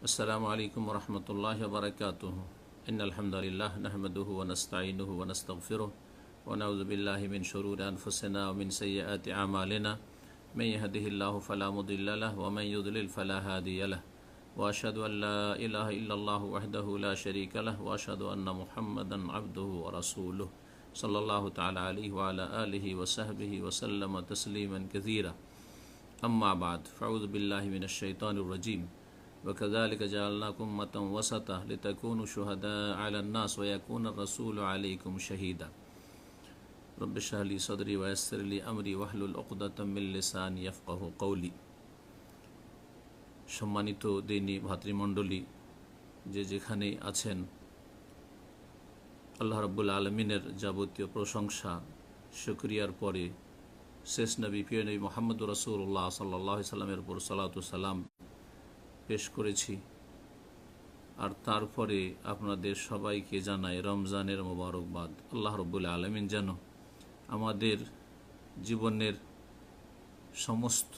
अस्सलामु अलैकुम वरहमतुल्लाहि वबरकातुहु। इन्नल हम्दुलिल्लाह नहमदुहु व नस्तईनुहु व नस्तगफिरुहु व नऊज़ु बिल्लाहि मिन शुरूरि अनफुसिना व मिन सय्यिआति अमालिना मन यहदिहिल्लाहु फला मुदिल्ल लहु व मन युद्लिल फला हादिय लहु व अशहदु अन ला इलाहा इल्लल्लाहु वहदहु ला शरीका लहु व अशहदु अन्ना मुहम्मदन अब्दुहु व रसूलुहु सल्लल्लाहु तआला अलैहि व अला आलिहि व सहबिहि व सल्लम तस्लीमन कसीरा। अम्मा बाद फ़अऊज़ु बिल्लाहि मिनश शैतानिर रजीम। वकज़ालिक जअलनाकुम उम्मतन वसता लितकूनु शुहदाअ अलन्नास व यकूनर रसूलु अलैकुम शहीदा। रब्बि इश्रह ली सदरी व यस्सिर ली अमरी वहलुल उक़दतम मिन लिसानी यफ़क़हू क़ौली। সম্মানিত দিনী ভাতৃমণ্ডলী, যে যেখানে আছেন, আল্লাহ রাব্বুল আলামিনের যাবতীয় প্রশংসা শুকরিয়ার পরে শেষ নবী প্রিয় নবী মুহাম্মদুর রাসূলুল্লাহ সাল্লাল্লাহু আলাইহি সাল্লামের উপর সালাতু সালাম পেশ করেছি। আর তারপরে আপনাদের সবাইকে জানাই রমজানের মোবারকবাদ। আল্লাহ রাব্বুল আলামিন যেন আমাদের জীবনের সমস্ত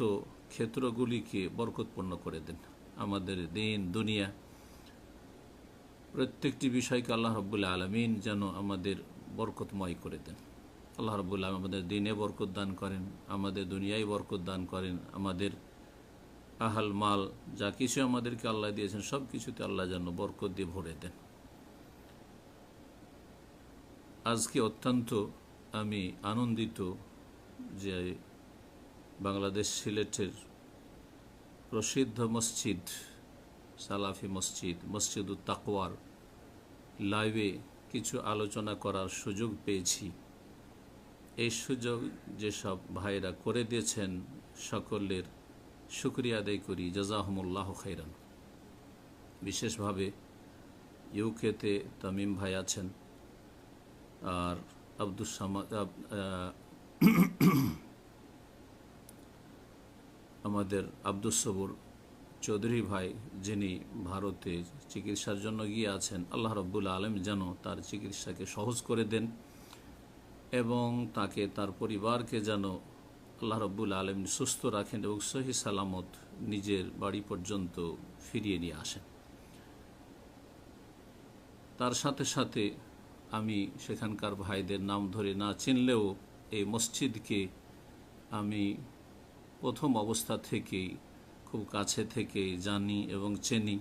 ক্ষেত্রগুলিকে বরকতপূর্ণ করে দেন। আমাদের দিন দুনিয়া প্রত্যেকটি বিষয়কে আল্লাহ রাব্বুল আলামিন যেন আমাদের বরকতময় করে দেন। আল্লাহ রাব্বুল আলামিন আমাদের দিনে বরকত দান করেন, আমাদের দুনিয়ায় বরকত দান করেন, আমাদের আহাল মাল যা কিছু আমাদেরকে আল্লাহ দিয়েছেন সব কিছুতে আল্লাহ যেন বরকত দিয়ে ভরে দেন। আজকে অত্যন্ত আমি আনন্দিত যে বাংলাদেশ সিলেটের প্রসিদ্ধ মসজিদ সালাফি মসজিদ মসজিদুত তাকওয়ার লাইভে কিছু আলোচনা করার সুযোগ পেয়েছি। এই সুযোগ যেসব ভাইরা করে দিয়েছেন সকলের শুকরিয়া আদায় করি, জাযাহুমুল্লাহু খাইরান। বিশেষভাবে ইউকেতে তামিম ভাই আছেন, আর আব্দুস সামাদ আমাদের আব্দুস সবুর চৌধুরী ভাই, যিনি ভারতে চিকিৎসার জন্য গিয়ে আছেন। আল্লাহ রাব্বুল আলামিন যেন তার চিকিৎসাকে সহজ করে দেন এবং তাকে তার পরিবারকে যেন আল্লাহ রাব্বুল আলামিন সুস্থ রাখেন এবং সহি সালামত নিজের বাড়ি পর্যন্ত ফিরিয়ে নিয়ে আসেন। তার সাথে সাথে আমি সেখানকার ভাইদের নাম ধরে না চিনলেও এই মসজিদকে আমি প্রথম অবস্থা থেকেই খুব কাছে থেকে জানি এবং চিনি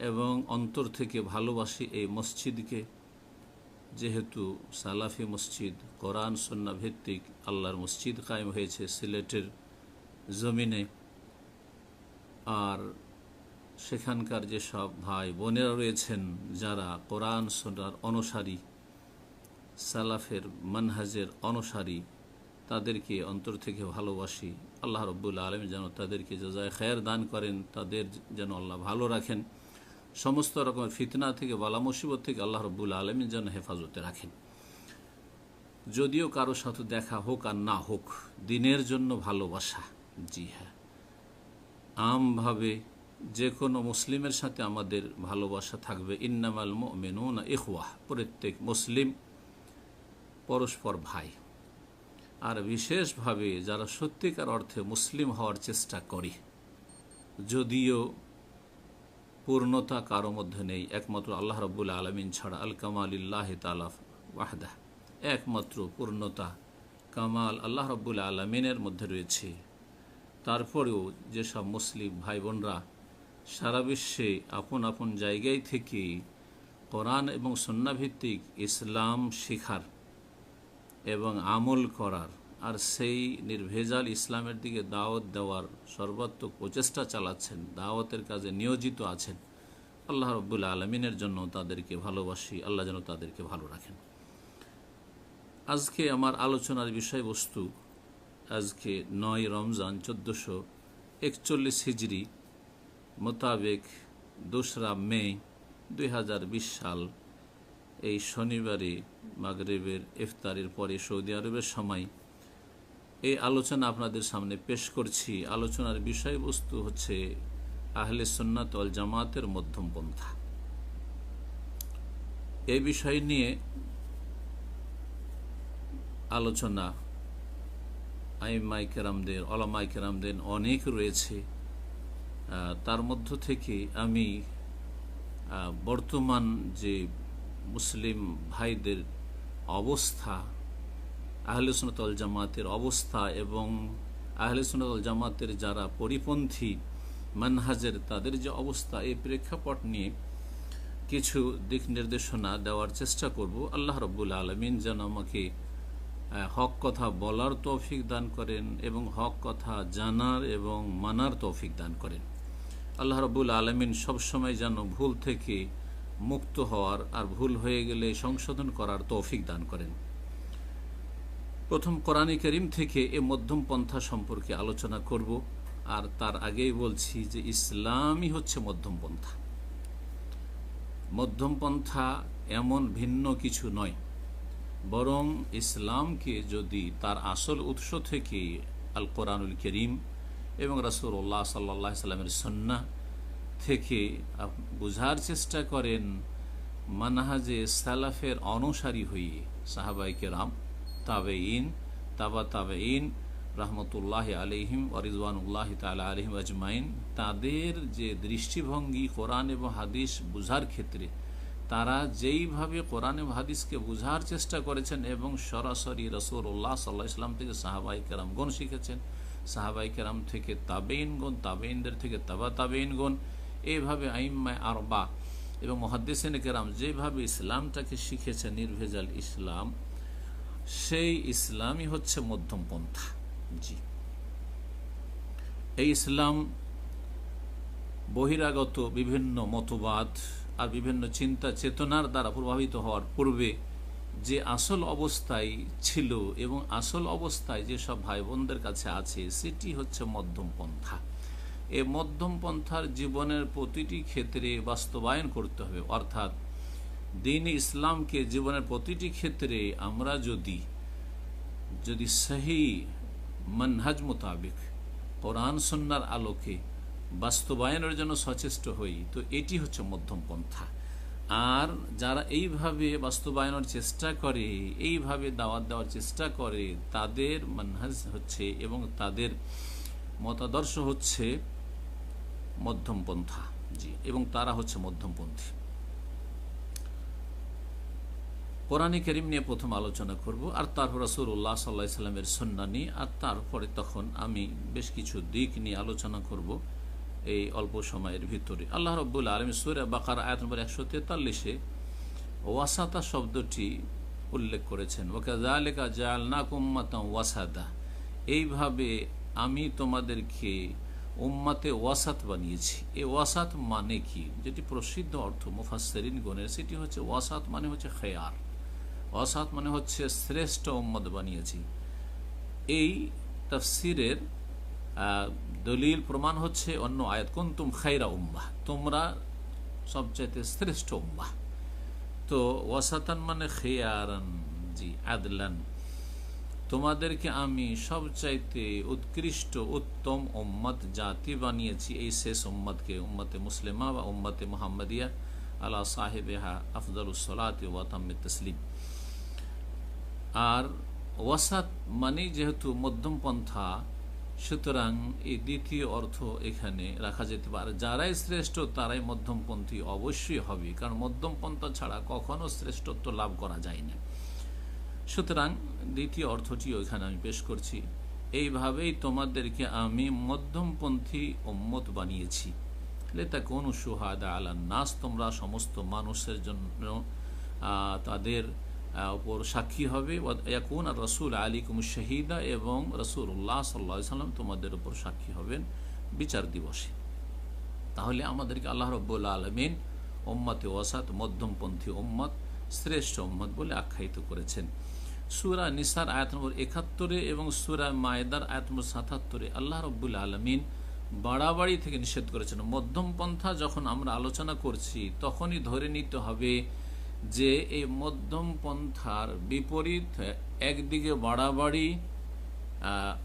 এবং অন্তর থেকে ভালোবাসি এই মসজিদকে। যেহেতু সালাফি মসজিদ কোরআন সুন্নাহ ভিত্তিক আল্লাহর মসজিদ কায়েম হয়েছে সিলেটের জমিনে, আর সেখানকার যেসব ভাই বোনেরা রয়েছেন যারা কোরআন সুন্নাহর অনুসারী, সালাফের মানহাজের অনুসারী, তাদেরকে অন্তর থেকে ভালোবাসি। আল্লাহ রাব্বুল আলামিন যেন তাদেরকে জাযায়ে খায়ের দান করেন, তাদের যেন আল্লাহ ভালো রাখেন, সমস্ত রকমের ফিতনা থেকে বালা মুসিবত থেকে আল্লাহ রাব্বুল আলামিন যেন হেফাজতে রাখেন। যদিও কারো সাথে দেখা হোক আর না হোক, দিনের জন্য ভালোবাসা, জি হ্যাঁ, আমভাবে যে কোনো মুসলিমের সাথে আমাদের ভালোবাসা থাকবে। ইন্নামাল মুমিনুনা ইখওয়াহ, প্রত্যেক মুসলিম পরস্পর ভাই। আর বিশেষভাবে যারা সত্যিকার অর্থে মুসলিম হওয়ার চেষ্টা করে, যদিও পূর্ণতা কারো মধ্যে নেই, একমাত্র আল্লাহ রাব্বুল আলামিন ছাড়া, আল কামালিল্লাহি তাআলা ওয়াহদাহ, একমাত্র পূর্ণতা কামাল আল্লাহ রাব্বুল আলামিনের মধ্যে রয়েছে। তারপরেও যেসব মুসলিম ভাই বোনরা সারা বিশ্বে আপন আপন জায়গায় থেকে কোরআন এবং সুন্নাহ ভিত্তিক ইসলাম শেখার এবং আমল করার আর সেই নির্ভেজাল ইসলামের দিকে দাওয়াত দেওয়ার সর্বাত্মক প্রচেষ্টা চালাচ্ছেন, দাওয়াতের কাজে নিয়োজিত আছেন, আল্লাহ রাব্বুল আলামিনের জন্য তাদেরকে ভালোবাসি। আল্লাহ যেন তাদেরকে ভালো রাখেন। আজকে আমার আলোচনার বিষয়বস্তু, আজকে 9 রমজান 1441 হিজরি মোতাবেক 2রা মে 2020 সাল, এই শনিবারে মাগরিবের ইফতারের পরে সৌদি আরবের সময় এই আলোচনা আপনাদের সামনে পেশ করছি। আলোচনার বিষয়বস্তু হচ্ছে আহলে সুন্নাত ওয়াল জামাতের মধ্যম পন্থা। এই বিষয় নিয়ে আলোচনা আইম্মায়ে কেরামদের, ওলামায়ে কেরামদের অনেক রয়েছে। তার মধ্য থেকে আমি বর্তমান যে মুসলিম ভাইদের অবস্থা, আহলে সুন্নাত ওয়াল জামাতের অবস্থা এবং আহলে সুন্নাত ওয়াল জামাতের যারা পরিপন্থী মানহাজের তাদের যে অবস্থা, এই প্রেক্ষাপট নিয়ে কিছু দিক নির্দেশনা দেওয়ার চেষ্টা করব। আল্লাহ রাব্বুল আলামিন যেন আমাকে হক কথা বলার তৌফিক দান করেন এবং হক কথা জানার এবং মানার তৌফিক দান করেন। আল্লাহ রাব্বুল আলামিন সবসময় যেন ভুল থেকে মুক্ত হওয়ার আর ভুল হয়ে গেলে সংশোধন করার তৌফিক দান করেন। প্রথম কোরআনে কারীম থেকে এ মধ্যম পন্থা সম্পর্কে আলোচনা করব। আর তার আগেই বলছি যে ইসলামই হচ্ছে মধ্যম পন্থা। মধ্যম পন্থা এমন ভিন্ন কিছু নয়, বরং ইসলামকে যদি তার আসল উৎস থেকে আল কোরআনুল কারীম এবং রাসূলুল্লাহ সাল্লাল্লাহু আলাইহি সাল্লামের সুন্নাহ থেকে বোঝার চেষ্টা করেন, মানহাজে সালাফের অনুসারী হয়ে সাহাবায়ে কেরাম, তাবেঈন, তাবা তাবেঈন রাহমাতুল্লাহি আলাইহিম ওয়া রিদওয়ানুল্লাহি তাআলা আলাইহিম আজমাইন, তাদের যে দৃষ্টিভঙ্গি কোরআন এবং হাদিস বুঝার ক্ষেত্রে, তারা যেইভাবে কোরআন এবং হাদিসকে বুঝার চেষ্টা করেছেন এবং সরাসরি রাসূলুল্লাহ সাল্লাল্লাহু আলাইহি সাল্লাম থেকে সাহাবায়ে কেরামগণ শিখেছেন, সাহাবায়ে কেরাম থেকে তাবেঈনগণ, তাবেঈনদের থেকে তাবা তাবেঈনগণ, এইভাবে আইম্মায়ে আরবা এবং মুহাদ্দিসিনে কেরাম যেভাবে ইসলামটাকে শিখেছেন নির্ভেজাল ইসলাম, সেই ইসলামই হচ্ছে মধ্যম পন্থা। জি, এই ইসলাম বহিরাগত বিভিন্ন মতবাদ আর বিভিন্ন চিন্তা চেতনার দ্বারা প্রভাবিত হওয়ার পূর্বে যে আসল অবস্থায় ছিল এবং আসল অবস্থায় যেসব ভাই বোনদের কাছে আছে, সেটি হচ্ছে মধ্যম পন্থা। এই মধ্যম পন্থার জীবনের প্রতিটি ক্ষেত্রে বাস্তবায়ন করতে হবে। অর্থাৎ দ্বীন ইসলামকে জীবনের প্রতিটি ক্ষেত্রে আমরা যদি সহি মানহাজ মোতাবেক কোরআন সুন্নাহর আলোকে বাস্তবায়নের জন্য সচেষ্ট হই, তো এটি হচ্ছে মধ্যম পন্থা। আর যারা এইভাবে বাস্তবায়নের চেষ্টা করে, এইভাবে দাওয়াত দেওয়ার চেষ্টা করে, তাদের মানহাজ হচ্ছে এবং তাদের মতাদর্শ হচ্ছে মধ্যম পন্থা। জি, এবং তারা হচ্ছে মধ্যমপন্থী। কোরআনে কারীম নিয়ে প্রথম আলোচনা করব, আর তারপর রাসূলুল্লাহ সাল্লাল্লাহু আলাইহি সাল্লামের সুন্নাহ নিয়ে, আর তারপরে তখন আমি বেশ কিছু দিক নিয়ে আলোচনা করব এই অল্প সময়ের ভিতরে। আল্লাহ রাব্বুল আলামিন সূরা বাকারা আয়াত নম্বর 143-এ ওয়াসাতা শব্দটি উল্লেখ করেছেন। ওয়াকাযালিকা জাআলনাকুম উম্মাতান ওয়াসাতা, এইভাবে আমি তোমাদেরকে উম্মাতে ওয়াসাত বানিয়েছি। এই ওয়াসাত মানে কি, যেটি প্রসিদ্ধ অর্থ মুফাসসিরিনগণের, সেটি হচ্ছে ওয়াসাত মানে হচ্ছে খেয়ার, ওয়াসাত মানে হচ্ছে শ্রেষ্ঠ উম্মত বানিয়েছি। এই তাফসিরের দলিল প্রমাণ হচ্ছে অন্য আয়াত, কুনতুম খায়রা উম্মাহ, তোমরা সবচাইতে শ্রেষ্ঠ উম্মাহ। তো ওয়াসাতান মানে খেয়ারান, জি আদলান, তোমাদেরকে আমি সবচাইতে উৎকৃষ্ট উত্তম উম্মত জাতি বানিয়েছি। এই শেষ উম্মতকে উম্মতে মুসলিমা বা উম্মতে মুহাম্মাদিয়া আলা সাহিবিহা আফদালুস সালাতি ওয়া তাম্মিত তাসলিম। আর ওয়াসাত মানে যেহেতু মধ্যম পন্থা, সুতরাং এই দ্বিতীয় অর্থ এখানে রাখা যেতে পারে, যারাই শ্রেষ্ঠ তারাই মধ্যমপন্থী অবশ্যই হবে, কারণ মধ্যম পন্থা ছাড়া কখনো শ্রেষ্ঠত্ব লাভ করা যায় না। সুতরাং দ্বিতীয় অর্থটিও এখানে আমি পেশ করছি, এইভাবেই তোমাদেরকে আমি মধ্যমপন্থী উম্মত বানিয়েছি। লিতাকুনু শুহাদা আলান নাস, তোমরা সমস্ত মানুষের জন্য তাদের উপর সাক্ষী হবে। ইয়াকুন আর রাসূল আলাইকুম শাহিদা, এবং রাসূলুল্লাহ সাল্লাল্লাহু আলাইহি সাল্লাম তোমাদের উপর সাক্ষী হবেন বিচার দিবসে। তাহলে আমাদেরকে আল্লাহ রাব্বুল আলামিন উম্মতে ওয়াসাত, মধ্যমপন্থী উম্মত, শ্রেষ্ঠ উম্মত বলে আখ্যায়িত করেছেন। সূরা নিসার আয়াত নম্বর 71 এবং সূরা মায়েদার আয়াত নম্বর 77 আল্লাহ রাব্বুল আলামিন বাড়াবাড়ি থেকে নিষেধ করেছেন। মধ্যম পন্থা যখন আমরা আলোচনা করছি, তখনই ধরে নিতে হবে যে এই মধ্যম পন্থার বিপরীত একদিকে বাড়াবাড়ি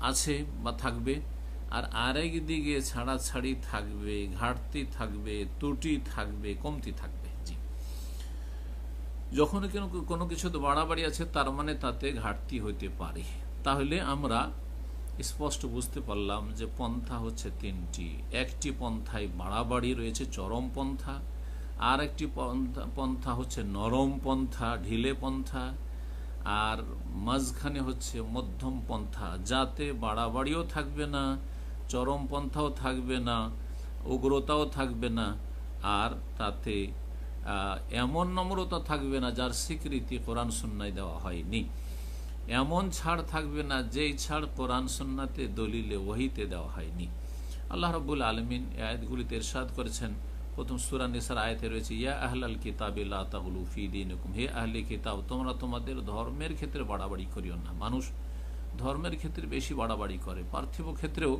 আছে বা থাকবে, আর আরেক দিকে ছাড়াছাড়ি থাকবে, ঘাটতি থাকবে, ত্রুটি থাকবে, কমতি থাকবে। জি, যখন কোনো কিছুতে বাড়াবাড়ি আছে, তার মানে তাতে ঘাটতি হইতে পারে। তাহলে আমরা স্পষ্ট বুঝতে পারলাম যে পন্থা হচ্ছে তিনটি। একটি পন্থায় বাড়াবাড়ি রয়েছে, চরম পন্থা। আর একটি পন্থা হচ্ছে নরম পন্থা, ঢিলে পন্থা। আর মাঝখানে হচ্ছে মধ্যম পন্থা, যাতে বাড়াবাড়িও থাকবে না, চরম পন্থাও থাকবে না, উগ্রতাও থাকবে না, আর তাতে এমন নম্রতা থাকবে না যার স্বীকৃতি কোরআন সুন্নায় দেওয়া হয়নি। এমন ছাড় থাকবে না যেই ছাড় কোরআন সুন্নাতে দলিলে ওহীতে দেওয়া হয়নি। আল্লাহ রাব্বুল আলামিন এই আয়াতগুলিতে ইরশাদ করেছেন। প্রথম সূরা নিসার আয়াতে রয়েছে, ইয়া আহলাল কিতাবি লা তাগলু ফি দীনিকুম, হে আহলে কিতাব, তোমরা তোমাদের ধর্মের ক্ষেত্রে বাড়াবাড়ি করিও না। মানুষ ধর্মের ক্ষেত্রে বেশি বাড়াবাড়ি করে, পার্থিব ক্ষেত্রেও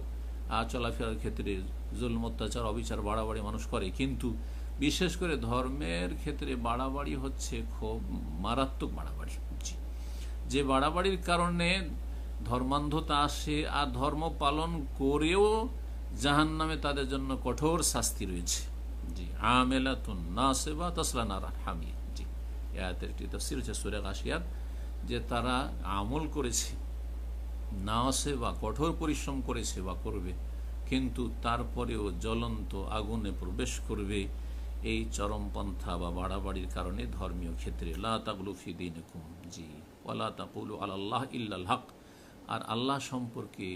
চলাফেরার ক্ষেত্রে জুলম, অত্যাচার, অবিচার, বাড়াবাড়ি মানুষ করে, কিন্তু বিশেষ করে ধর্মের ক্ষেত্রে বাড়াবাড়ি হচ্ছে খুব মারাত্মক বাড়াবাড়ি। যে বাড়াবাড়ির কারণে ধর্মান্ধতা আসে, আর ধর্ম পালন করেও জাহান্নামে তাদের জন্য কঠোর শাস্তি রয়েছে। জি, আমেলাতুন নাসিবা তাসলা নারান হামিয়া। জি, এই আয়াতের একটি তাফসীর হচ্ছে সূরা গাশিয়াত, যে তারা আমল করেছে, নাসিবা কঠোর পরিশ্রম করেছে বা করবে, কিন্তু তারপরেও জ্বলন্ত আগুনে প্রবেশ করবে এই চরমপন্থা বা বাড়াবাড়ির কারণে ধর্মীয় ক্ষেত্রে। লা তাগলু ফি দীনিকুম, জি, ওয়ালা তাকুলু আলাল্লাহ ইল্লাল হক, আর আল্লাহ সম্পর্কে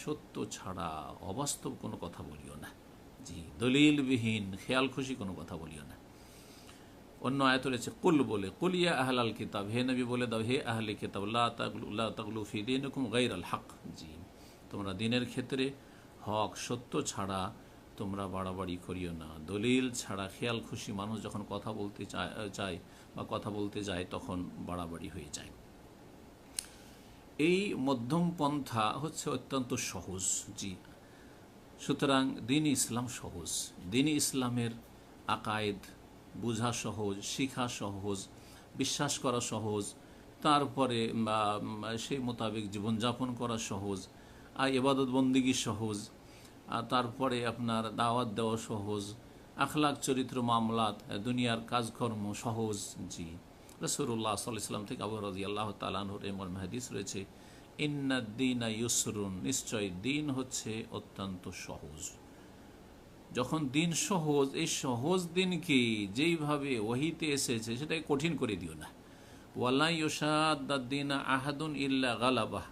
সত্য ছাড়া অবাস্তব কোনো কথা বলিও না। জি, দলিলবিহীন খেয়াল খুশি কোনো কথা বলিও না। অন্য আয়াত রয়েছে কুল বলে, কুল ইয়া আহলাল কিতাব, হে নবী বলে দাও, হে আহলে কিতাব, লা তাগলু ফি দীনিকুম গায়রাল হক, জি, তোমরা দিনের ক্ষেত্রে হক সত্য ছাড়া তোমরা বাড়াবাড়ি করিও না। দলিল ছাড়া খেয়াল খুশি মানুষ যখন কথা বলতে চায় বা কথা বলতে যায়, তখন বাড়াবাড়ি হয়ে যায়। এই মধ্যম পন্থা হচ্ছে অত্যন্ত সহজ। জি, সুতরাং দ্বীন ইসলাম সহজ। দ্বীন ইসলামের আকায়েদ বোঝা সহজ, শিখা সহজ, বিশ্বাস করা সহজ, তারপরে সেই মোতাবেক জীবনযাপন করা সহজ, আর ইবাদত বন্দিগি সহজ, আর তারপরে আপনার দাওয়াত দেওয়া সহজ, আখলাক চরিত্র মামলাত দুনিয়ার কাজকর্ম সহজ। জি, রাসূলুল্লাহ সাল্লাল্লাহু আলাইহি ওয়াসাল্লাম থেকে আবু রাদিয়াল্লাহু তাআলা আনহুর এমন হাদিস রয়েছে, ইন্নাদ দীনা ইউসরুন, নিশ্চয় দিন হচ্ছে অত্যন্ত সহজ। যখন দিন সহজ, এই সহজ দিনকে যেইভাবে ওহীতে এসেছে সেটাকে কঠিন করে দিও না। ওয়ালা ইউশাদ্দাদ দীনা আহাদুন ইল্লা গালাবাহ,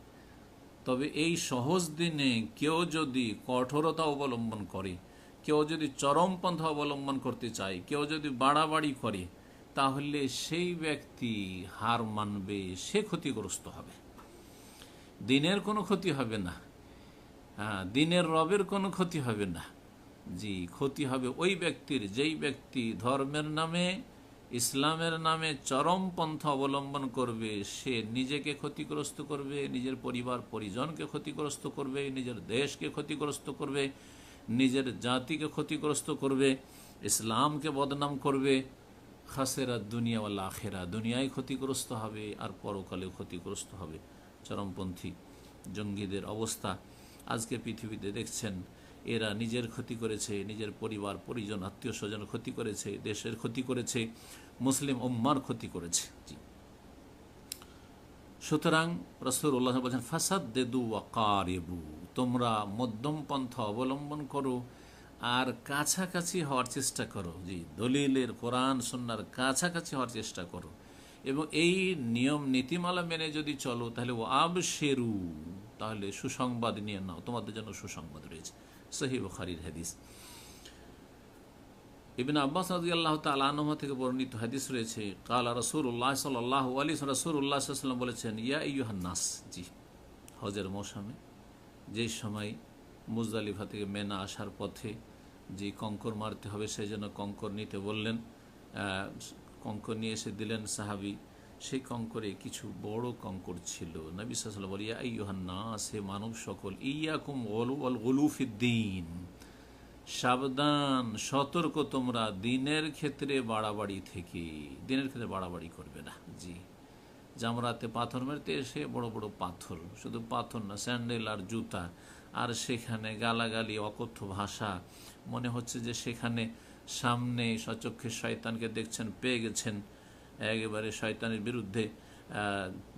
তবে এই সহজ দিনে কেউ যদি কঠোরতা অবলম্বন করে, কেউ যদি চরমপন্থা অবলম্বন করতে চায়, কেউ যদি বাড়াবাড়ি করে, তাহলে সেই ব্যক্তি হার মানবে, সে ক্ষতিগ্রস্ত হবে। দিনের কোনো ক্ষতি হবে না, দিনের রবের কোনো ক্ষতি হবে না। জি, ক্ষতি হবে ওই ব্যক্তির, যেই ব্যক্তি ধর্মের নামে, ইসলামের নামে চরমপন্থা অবলম্বন করবে। সে নিজেকে ক্ষতিগ্রস্ত করবে, নিজের পরিবার পরিজনকে ক্ষতিগ্রস্ত করবে, নিজের দেশকে ক্ষতিগ্রস্ত করবে, নিজের জাতিকে ক্ষতিগ্রস্ত করবে, ইসলামকে বদনাম করবে। খাসেরা দুনিয়া ওয়াল আখিরা, দুনিয়ায় ক্ষতিগ্রস্ত হবে আর পরকালেও ক্ষতিগ্রস্ত হবে। চরমপন্থী জঙ্গিদের অবস্থা আজকে পৃথিবীতে দেখছেন, এরা নিজের ক্ষতি করেছে, নিজের পরিবার পরিজন আত্মীয় স্বজন ক্ষতি করেছে, দেশের ক্ষতি করেছে, মুসলিম উম্মার ক্ষতি করেছে। জি, সুতরাং রাসূলুল্লাহ বলেন, ফাসাদদিদু ওয়া কারিবু, তোমরা মধ্যম পন্থা অবলম্বন করো আর কাছাকাছি হওয়ার চেষ্টা করো। জি, দলিলের কোরআন সুন্নাহর কাছাকাছি হওয়ার চেষ্টা করো, এবং এই নিয়ম নীতিমালা মেনে যদি চলো, তাহলে ও আবশেরু, তাহলে সুসংবাদ নিয়ে নাও, তোমাদের জন্য সুসংবাদ রয়েছে। সহিহ বুখারীর হাদিস। ইবনে আব্বাস রাদিয়াল্লাহু তাআলা আনহু থেকে বর্ণিত হাদিস রয়েছে, ক্বালা রাসূলুল্লাহ সাল্লাল্লাহু আলাইহি রাসূলুল্লাহ সাল্লাল্লাহু আলাইহি ওয়াসাল্লাম বলেছেন, ইয়া আইয়ুহান নাস, জি, হজের মৌসুমে যেই সময় মুজদালিফা থেকে মেনা আসার পথে যে কঙ্কর মারতে হবে, সেই জন্য কঙ্কর নিতে বললেন। কঙ্কর নিয়ে এসে দিলেন সাহাবী। সেই কঙ্করে কিছু বড় কঙ্কর ছিল। নবী সাল্লাল্লাহু আলাইহি ওয়াসাল্লাম বলেন, ইয়া আইয়ুহান নাস, হে মানব সকল, ইয়াকুম ওয়াল গুলু ফিদ্দীন, সাবধান, সতর্ক তোমরা দিনের ক্ষেত্রে বাড়াবাড়ি থেকে, দিনের ক্ষেত্রে বাড়াবাড়ি করবে না। জি, জামরাতে পাথর মারতে এসে বড় বড় পাথর, শুধু পাথর না, স্যান্ডেল আর জুতা, আর সেখানে গালাগালি, অকথ্য ভাষা, মনে হচ্ছে যে সেখানে সামনে সচক্ষে শয়তানকে দেখছেন, পেয়ে গেছেন, একেবারে শয়তানের বিরুদ্ধে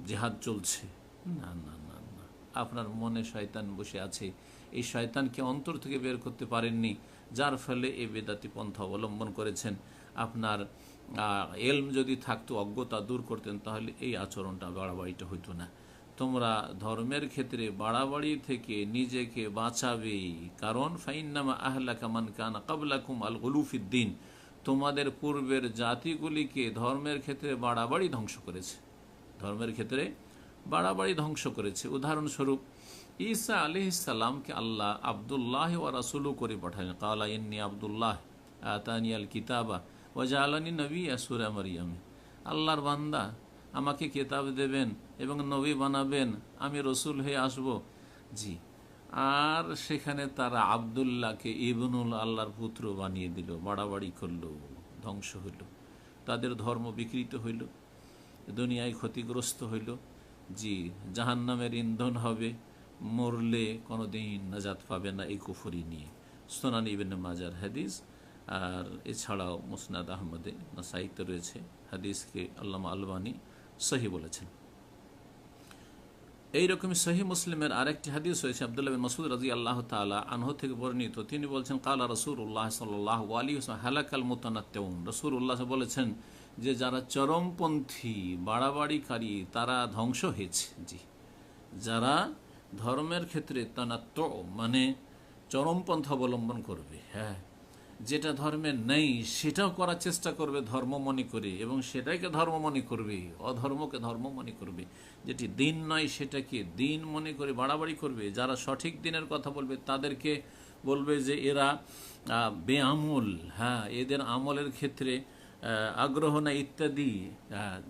জিহাদ চলছে। না না না না, আপনার মনে শয়তান বসে আছে, এই শয়তানকে অন্তর থেকে বের করতে পারেননি, যার ফলে এই বেদাতি পন্থা অবলম্বন করেছেন। আপনার এলম যদি থাকতো, অজ্ঞতা দূর করতেন, তাহলে এই আচরণটা বাড়াবাড়িটা হইতো না। তোমরা ধর্মের ক্ষেত্রে বাড়াবাড়ি থেকে নিজেকে বাঁচাবে, কারণ ফাইন্নামা আহলাকা মান কানা ক্বাবলাকুম আল গুলুফিদ্দিন, তোমাদের পূর্বের জাতিগুলিকে ধর্মের ক্ষেত্রে বাড়াবাড়ি ধ্বংস করেছে, ধর্মের ক্ষেত্রে বাড়াবাড়ি ধ্বংস করেছে। উদাহরণস্বরূপ ঈসা আলাইহিস সালামকে আল্লাহ আব্দুল্লাহ ওয়া রাসূলু করে পাঠালেন। ক্বালা ইন্নী আব্দুল্লাহ আতানিয়াল কিতাবা ওয়া জাআলানি নবিয়্যা, সূরা মারইয়াম। আল্লাহর বান্দা, আমাকে কিতাব দেবেন এবং নবী বানাবেন, আমি রসুল হয়ে আসব। জি, আর সেখানে তারা আব্দুল্লাহকে ইবনুল, আল্লাহর পুত্র বানিয়ে দিল, বাড়াবাড়ি করল, ধ্বংস হইল, তাদের ধর্ম বিকৃত হইল, দুনিয়ায় ক্ষতিগ্রস্ত হইল। জি, জাহান্নামের ইন্ধন হবে, মরলে কোনোদিন নাজাত পাবে না এই কুফরি নিয়ে। সুনান ইবনে মাজার হাদিস। আর এছাড়াও মুসনাদ আহমদে নাসাইতে রয়েছে, হাদিসকে আল্লামা আলবানী সহি বলেছেন। এইরকমই সহি মুসলিমের আরেকটি হাদিস হয়েছে আব্দুল্লাহ বিন মাসউদ রাদিয়াল্লাহু তাআলা আনহু থেকে বর্ণিত। তিনি বলছেন, ক্বালা রাসূলুল্লাহ সাল্লাল্লাহু আলাইহি ওয়াসাল্লাম হালাকাল মুতানাত্তিউন। রাসূলুল্লাহ বলেছেন যে যারা চরমপন্থী, বাড়াবাড়িকারী, তারা ধ্বংস হয়েছে। জি, যারা ধর্মের ক্ষেত্রে তানাত্তু মানে চরমপন্থা অবলম্বন করবে, হ্যাঁ, যেটা ধর্মে নেই সেটাও করার চেষ্টা করবে ধর্ম মনে করে, এবং সেটাকে ধর্ম মনে করবে, অধর্মকে ধর্ম মনে করবে, যেটি দিন নয় সেটাকে দিন মনে করে বাড়াবাড়ি করবে। যারা সঠিক দিনের কথা বলবে তাদেরকে বলবে যে এরা বেআমল, হ্যাঁ, এদের আমলের ক্ষেত্রে আগ্রহ না ইত্যাদি।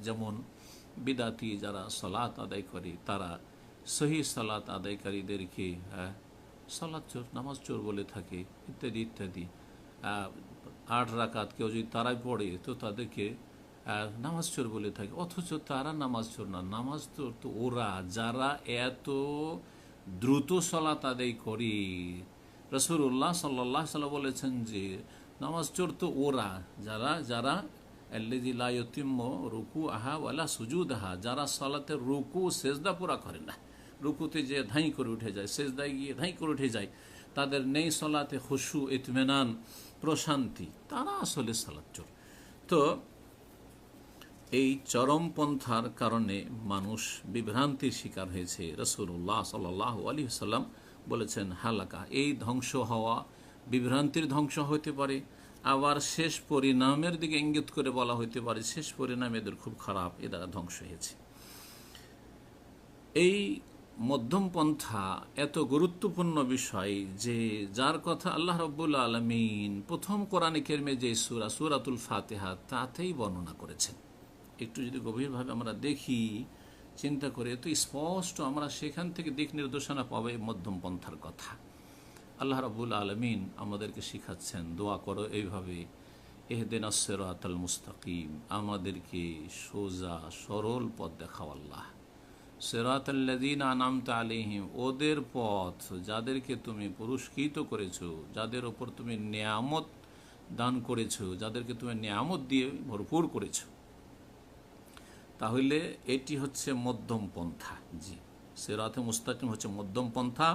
যেমন বিদাতি যারা সালাত আদায় করে, তারা সহি সালাত আদায়কারীদেরকে সালাত চোর, নামাজ চোর বলে থাকে, ইত্যাদি ইত্যাদি। 8 রাকাত কেউ যদি তারাই পড়ে তো তাদেরকে নামাজ চোর বলে থাকে, অথচ তারা নামাজ চোর না, নামাজ চোর তো ওরা যারা এত দ্রুত সালাত আদায় করে। রাসূলুল্লাহ সাল্লাল্লাহু আলাইহি ওয়াসাল্লাম বলেছেন যে নামাজ চোর তো ওরা যারা আল্লাযী লা ইউতিম্মু রুকুআহা ওয়ালা সুজুদাহা, যারা সালাতের রুকু সেজদা পুরা করে না, রুকুতে যে ধাই করে উঠে যায়, সেজদায় গিয়ে ধাই করে উঠে যায়, তাদের নেই সালাতে খুশু, ইতমিনান, প্রশান্তি, তারা আসলে সালাত চোর। তো এই চরমপন্থার কারণে মানুষ বিভ্রান্তির শিকার হয়েছে। রাসূলুল্লাহ সাল্লাল্লাহু আলাইহি ওয়াসাল্লাম বলেছেন হালাকা, এই ধ্বংস হওয়া বিভ্রান্তির ধ্বংস হতে পারে, আবার শেষ পরিণামের দিকে ইঙ্গিত করে বলা হতে পারে শেষ পরিণাম এদের খুব খারাপ, এ দ্বারা ধ্বংস হয়েছে। এই মধ্যম পন্থা এত গুরুত্বপূর্ণ বিষয় যে যার কথা আল্লাহ রাব্বুল আলামিন প্রথম কোরআনে কারিমে যে সূরাতুল ফাতিহা তাতেই বর্ণনা করেছেন। একটু যদি গভীরভাবে আমরা দেখি, চিন্তা করে, তো স্পষ্ট আমরা সেখান থেকে দিক নির্দেশনা পাবো এই মধ্যম পন্থার কথা। আল্লাহ রাব্বুল আলামিন আমাদেরকে শিখাচ্ছেন, দোয়া করো এইভাবে, ইহদিনাস সিরাতাল মুস্তাকিম, আমাদেরকে সোজা সরল পথ দেখাও আল্লাহ। সিরাতাল্লাযীনা আনআমতা আলাইহিম, ওদের পথ যাদেরকে তুমি পুরস্কৃত করেছো, যাদের ওপর তুমি নিয়ামত দান করেছো, যাদেরকে তুমি নিয়ামত দিয়ে ভরপুর করেছো। তাহলে এটি হচ্ছে মধ্যম পন্থা। জি, সিরাতে মুস্তাকিম হচ্ছে মধ্যম পন্থা।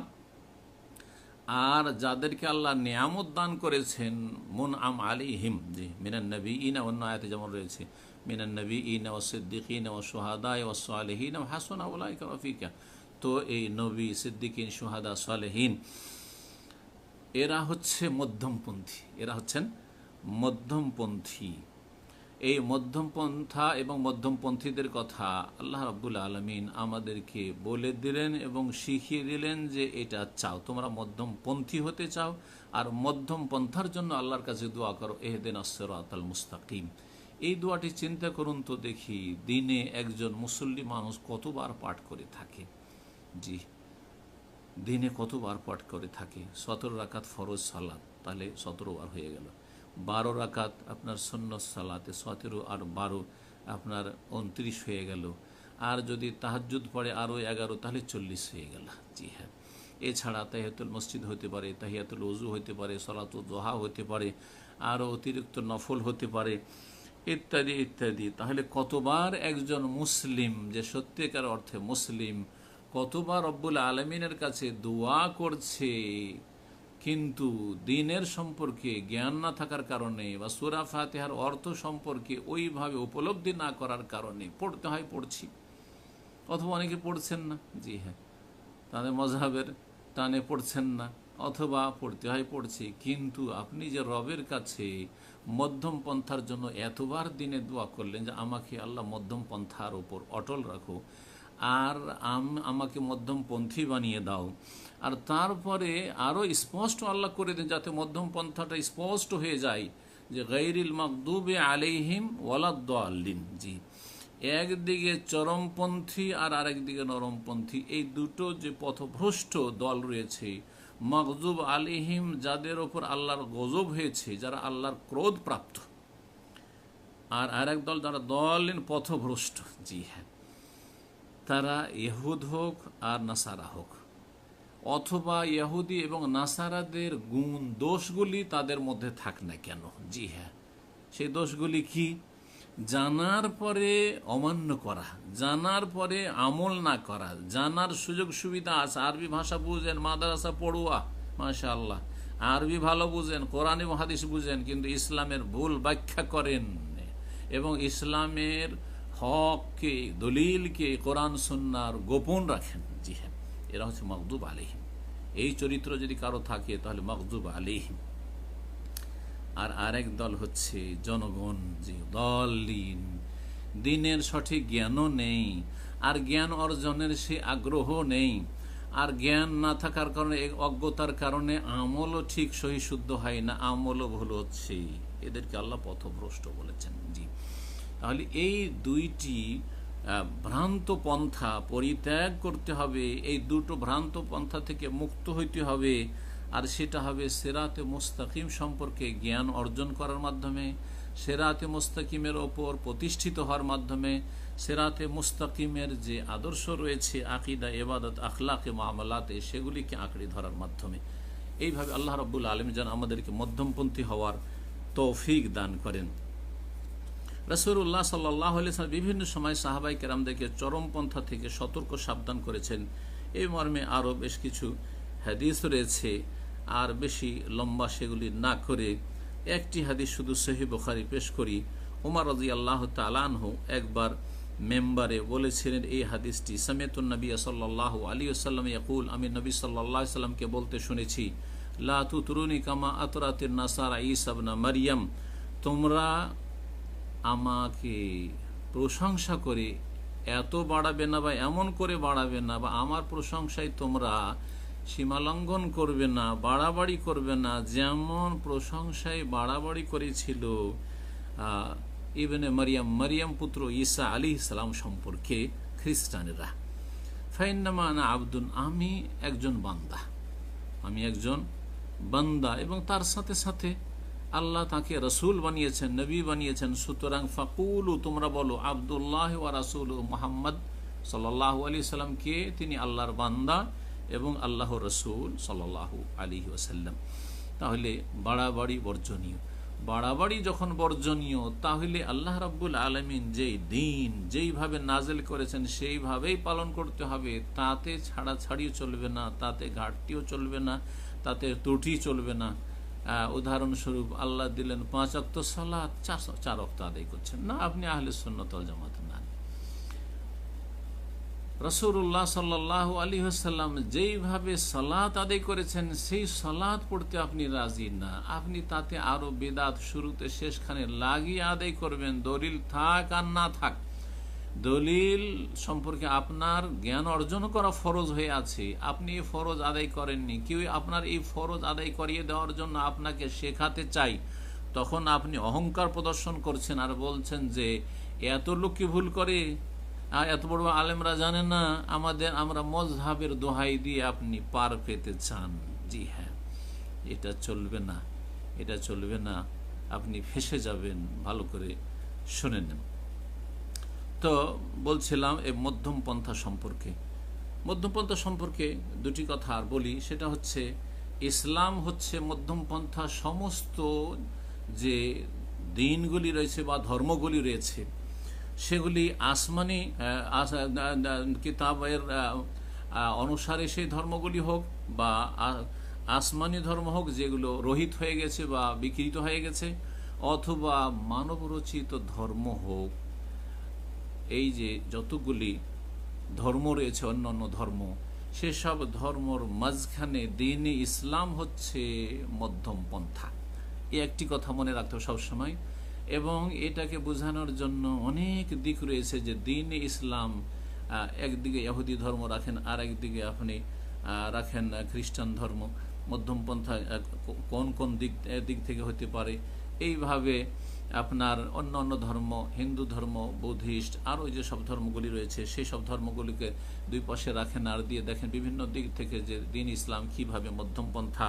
আর যাদেরকে আল্লাহ নিয়ামত দান করেছেন, মুনআম আলাইহিম, জি, মিনান নবিয়িনা, অন্য আয়াতে যেমন রয়েছে মিনান নবিয়িনা ওয়াস সিদ্দিকিনা ওয়াস শুহাদা ওয়াস সালিহিন ওয়া হাসুনা উলাইকা রাফিকা। তো এই নবী, সিদ্দিকিন, শুহাদা, সালেহিন এরা হচ্ছে মধ্যমপন্থী, এরা হচ্ছেন মধ্যমপন্থী। এই মধ্যমপন্থা এবং মধ্যমপন্থীদের কথা আল্লাহ রাব্বুল আলামিন আমাদেরকে বলে দিলেন এবং শিখিয়ে দিলেন যে এটা চাও, তোমরা মধ্যমপন্থী হতে চাও, আর মধ্যম পন্থার জন্য আল্লাহর কাছে দোয়া করো, ইহদিনাস সিরাতাল মুস্তাকিম। এই দোয়াটি চিন্তা করুন তো দেখি, দিনে একজন মুসল্লি মানুষ কতবার পাঠ করে থাকে? জি, দিনে কতবার পাঠ করে থাকে? 17 রাকাত ফরজ সালাত, তাহলে 17 বার হয়ে গেল। 12 রাকাত আপনার সুন্নত সালাতে 17 আর 12 আপনার 29 হয়ে গেল। আর যদি তাহাজ্জুদ পড়ে আরও 11, তাহলে 40 হয়ে গেল। জি হ্যাঁ, এছাড়া তাহিয়াতুল মসজিদ হতে পারে, তাহিয়াতুল ওযু হতে পারে, সালাতুল দুহা হতে পারে, আরও অতিরিক্ত নফল হতে পারে, ইত্যাদি ইত্যাদি। তাহলে কতবার একজন মুসলিম, যে সত্যিকার অর্থে মুসলিম, কতবার রব্বুল আলমিনের কাছে দোয়া করছে, কিন্তু দিনের সম্পর্কে জ্ঞান না থাকার কারণে বা সূরা ফাতিহার অর্থ সম্পর্কে ওইভাবে উপলব্ধি না করার কারণে পড়তে হয় পড়ছি, অথবা অনেকে পড়ছেন না, জি হ্যাঁ, তাদের মজহাবের টানে পড়ছেন না, অথবা পড়তে হয় পড়ছি, কিন্তু আপনি যে রবের কাছে মধ্যম পন্থার জন্য এতবার দিনে দোয়া করলেন যে আমাকে আল্লাহ মধ্যম পন্থার ওপর অটল রাখো, আর আমাকে মধ্যমপন্থী বানিয়ে দাও, আর তারপরে আরও স্পষ্ট আল্লাহ করে দেন যাতে মধ্যম পন্থাটা স্পষ্ট হয়ে যায় যে গায়রিল মাগদুবি আলাইহিম ওয়ালাদ-দাল্লিন। জি, একদিকে চরমপন্থী আর আরেকদিকে নরমপন্থী, এই দুটো যে পথভ্রষ্ট দল রয়েছে, মাগদুব আলাইহিম যাদের ওপর আল্লাহর গজব হয়েছে, যারা আল্লাহর ক্রোধ প্রাপ্ত, আর আরেক দল যারা দলিন পথভ্রষ্ট, জি হ্যাঁ, তারা ইহুদ হোক আর নাসারা হোক, অথবা ইহুদি এবং নাসারাদের গুণ দোষগুলি তাদের মধ্যে থাক না কেন, জি হ্যাঁ, সেই দোষগুলি কি? জানার পরে অমান্য করা, জানার পরে আমল না করা, জানার সুযোগ সুবিধা আছে, আরবি ভাষা বুঝেন, মাদ্রাসা পড়ুয়া, মাশাআল্লাহ, আরবি ভালো বুঝেন, কোরআন এবং হাদিস বুঝেন, কিন্তু ইসলামের ভুল ব্যাখ্যা করেন এবং ইসলামের হককে, দলিলকে কোরআন সুন্নাহর গোপন রাখেন, জি হ্যাঁ, এরা হচ্ছে মাগদুব আলাইহিম। এই চরিত্র যদি কারো থাকে তাহলে মাগদুব আলাইহিম। আর আরেক দল হচ্ছে জনগণ, যে দলিন, দিনের সঠিক জ্ঞানও নেই, আর জ্ঞান অর্জনের সে আগ্রহ নেই, আর জ্ঞান না থাকার কারণে, অজ্ঞতার কারণে আমলও ঠিক সহি শুদ্ধ হয় না, আমলও ভুল হচ্ছে, এদেরকে আল্লাহ পথভ্রষ্ট বলেছেন। জি, তাহলে এই দুইটি ভ্রান্ত পন্থা পরিত্যাগ করতে হবে, এই দুটো ভ্রান্ত পন্থা থেকে মুক্ত হইতে হবে, আর সেটা হবে সিরাতে মুস্তাকিম সম্পর্কে জ্ঞান অর্জন করার মাধ্যমে, সিরাতে মুস্তাকিমের ওপর প্রতিষ্ঠিত হওয়ার মাধ্যমে, সিরাতে মুস্তাকিমের যে আদর্শ রয়েছে আকীদা, ইবাদত, আখলাকে, মুআমালাতে, সেগুলিকে আঁকড়ে ধরার মাধ্যমে। এইভাবে আল্লাহ রাব্বুল আলামিন যেন আমাদেরকে মধ্যমপন্থী হওয়ার তৌফিক দান করেন। রাসূলুল্লাহ সাল্লাল্লাহু আলাইহি ওয়াসাল্লাম বিভিন্ন সময় সাহাবাই কেরামদেরকে চরমপন্থা থেকে সতর্ক সাবধান করেছেন। এই মর্মে আরও বেশ কিছু হাদিস রয়েছে, আর বেশি লম্বা সেগুলি না করে একটি হাদিস শুধু সহিহ বুখারী পেশ করি। ওমর রাদিয়াল্লাহু তাআলা আনহু একবার মেম্বারে বলেছিলেন এই হাদিসটি, সামিতুন নবী সাল্লাল্লাহু আলাইহি ওয়াসাল্লাম ইয়াকুল, আমি নবী সাল্লাল্লাহু আলাইহি ওয়াসাল্লামকে বলতে শুনেছি, লা তুতরুনি কামা আতরাতিন নাসারা ঈসা ইবনে মারইয়াম, তোমরা আমাকে প্রশংসা করে এত বাড়াবে না বা এমন করে বাড়াবে না, বা আমার প্রশংসায় তোমরা সীমালঙ্ঘন করবে না, বাড়াবাড়ি করবে না, যেমন প্রশংসায় বাড়াবাড়ি করেছিল ইবনে মারিয়াম, মারিয়াম পুত্র ঈসা আলাইহিস সালাম সম্পর্কে খ্রিস্টানেরা। ফাইন্নামা আনা আবদুন, আমি একজন বান্দা, আমি একজন বান্দা, এবং তার সাথে সাথে আল্লাহ তাকে রসুল বানিয়েছেন, নবী বানিয়েছেন। সুতরাং ফাকুলু, তোমরা বলো, আবদুল্লাহ ওয়া রাসূলু, মুহাম্মদ সাল্লাল্লাহু আলাইহি সাল্লামকে তিনি আল্লাহর বান্দা এবং আল্লাহর রসুল সাল্লাল্লাহু আলাইহি ওয়াসাল্লাম। তাহলে বাড়াবাড়ি বর্জনীয়। বাড়াবাড়ি যখন বর্জনীয়, তাহলে আল্লাহ রাব্বুল আলামিন যেই দিন যেইভাবে নাজেল করেছেন সেইভাবেই পালন করতে হবে, তাতে ছাড়াছাড়িও চলবে না, তাতে ঘাটতিও চলবে না, তাতে ত্রুটি চলবে না। উদাহরণস্বরূপ আল্লাহ দিলেন 5 ওয়াক্ত সালাত, 4 ওয়াক্ত আদায় করছেন না, আপনি আহলে সুন্নাত ওয়াল জামাত না। রাসূলুল্লাহ সাল্লাল্লাহু আলাইহি ওয়াসাল্লাম যেইভাবে সালাত আদায় করেছেন সেই সালাত পড়তে আপনি রাজি না, আপনি তাতে আরো বিদআত শুরুতে শেষখানে লাগিয়ে আদায় করবেন, দলিল থাক আর না থাক। দলিল সম্পর্কে আপনার জ্ঞান অর্জন করা ফরজ হয়ে আছে, আপনি এই ফরজ আদায় করেননি, কেউ আপনার এই ফরজ আদায় করিয়ে দেওয়ার জন্য আপনাকে শেখাতে চাই, তখন আপনি অহংকার প্রদর্শন করছেন আর বলছেন যে এত লোক কি ভুল করে, এত বড় আলেমরা জানে না, আমরা মজহাবের দোহাই দিয়ে আপনি পার পেতে চান। জি হ্যাঁ, এটা চলবে না, এটা চলবে না, আপনি ফেঁসে যাবেন। ভালো করে শুনে নেন। তো বলছিলাম এই মধ্যম পন্থা সম্পর্কে। মধ্যম পন্থা সম্পর্কে দুটি কথা আর বলি, সেটা হচ্ছে ইসলাম হচ্ছে মধ্যম পন্থা। সমস্ত যে দিনগুলি রয়েছে বা ধর্মগুলি রয়েছে সেগুলি আসমানি কিতাবের অনুসারে সেই ধর্মগুলি হোক বা আসমানি ধর্ম হোক যেগুলো রহিত হয়ে গেছে বা বিকৃত হয়ে গেছে, অথবা মানবরচিত ধর্ম হোক, এই যে যতগুলি ধর্ম রয়েছে অন্যান্য ধর্ম, সেসব ধর্মর মাঝখানে দ্বীন-ই ইসলাম হচ্ছে মধ্যম পন্থা। এই একটি কথা মনে রাখতে হবে সবসময়। এবং এটাকে বোঝানোর জন্য অনেক দিক রয়েছে যে দ্বীন-ই ইসলাম, একদিকে ইহুদি ধর্ম রাখেন আর একদিকে আপনি রাখেন খ্রিস্টান ধর্ম, মধ্যম পন্থা কোন কোন দিক থেকে হতে পারে। এইভাবে আপনার অন্য অন্য ধর্ম, হিন্দু ধর্ম, বুদ্ধিস্ট, আরও যেসব ধর্মগুলি রয়েছে সেই সব ধর্মগুলিকে দুই পাশে রাখেন আর দিয়ে দেখেন বিভিন্ন দিক থেকে যে দ্বীন ইসলাম কিভাবে মধ্যম পন্থা।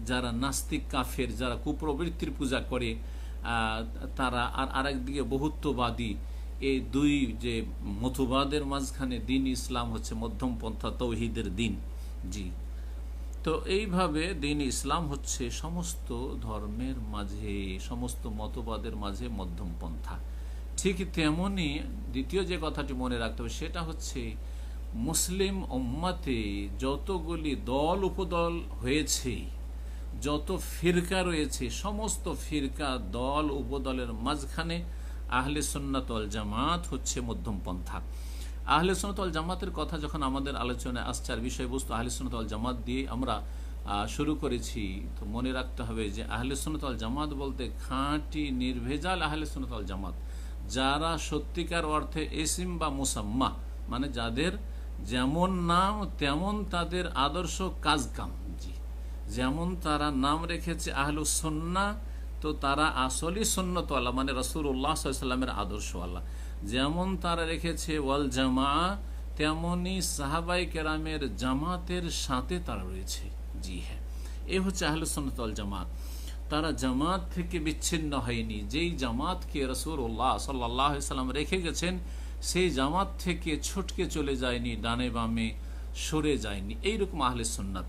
যারা নাস্তিক কাফের, যারা কুপ্রবৃত্তির পূজা করে তারা, আর আরেকদিকে বহুত্ববাদী, এই দুই যে মতবাদের মাঝখানে দ্বীন ইসলাম হচ্ছে মধ্যম পন্থা, তৌহিদের দ্বীন। জি, তো এইভাবে দ্বীন ইসলাম হচ্ছে সমস্ত ধর্মের মাঝে, সমস্ত মতবাদের মাঝে মধ্যম পন্থা। ঠিক তেমনি দ্বিতীয় যে কথাটি মনে রাখতে হবে সেটা হচ্ছে মুসলিম উম্মতে যতগুলি দল উপদল হয়েছে, যত ফিরকা রয়েছে, সমস্ত ফিরকা দল উপদলের মাঝখানে আহলে সুন্নাত ওয়াল জামাত হচ্ছে মধ্যম পন্থা। আহলে সুন্নাত ওয়াল জামাতের কথা যখন আমাদের আলোচনায় আসছে, আর বিষয়বস্তু আহলে সুন্নাত ওয়াল জামাত দিয়ে আমরা শুরু করেছি, তো মনে রাখতে হবে যে আহলে সুন্নাত ওয়াল জামাত বলতে খাঁটি নির্ভেজাল আহলে সুন্নাত ওয়াল জামাত, যারা সত্যিকার অর্থে ইসম বা মুসাম্মা, মানে যাদের যেমন নাম তেমন তাদের আদর্শ কাজকাম। জি, যেমন তারা নাম রেখেছে আহলুস সুন্নাহ, তো তারা আসলি সুন্নতওয়ালা, মানে রাসূলুল্লাহ সাল্লাল্লাহু আলাইহি ওয়াসাল্লামের আদর্শওয়ালা। যেমন তারা রেখেছে ওয়াল জামা, তেমনি সাহাবাই কেরামের জামাতের সাথে তারা রয়েছে। জি হ্যাঁ, এ হচ্ছে আহলুস সুন্নাত ওয়াল জামাত। তারা জামাত থেকে বিচ্ছিন্ন হয়নি। যেই জামাতকে রাসূলুল্লাহ সাল্লাল্লাহু আলাইহি ওয়াসাল্লাম রেখে গেছেন, সেই জামাত থেকে ছুটকে চলে যায়নি, ডানে বামে সরে যায়নি। এইরকম আহলে সুন্নাত।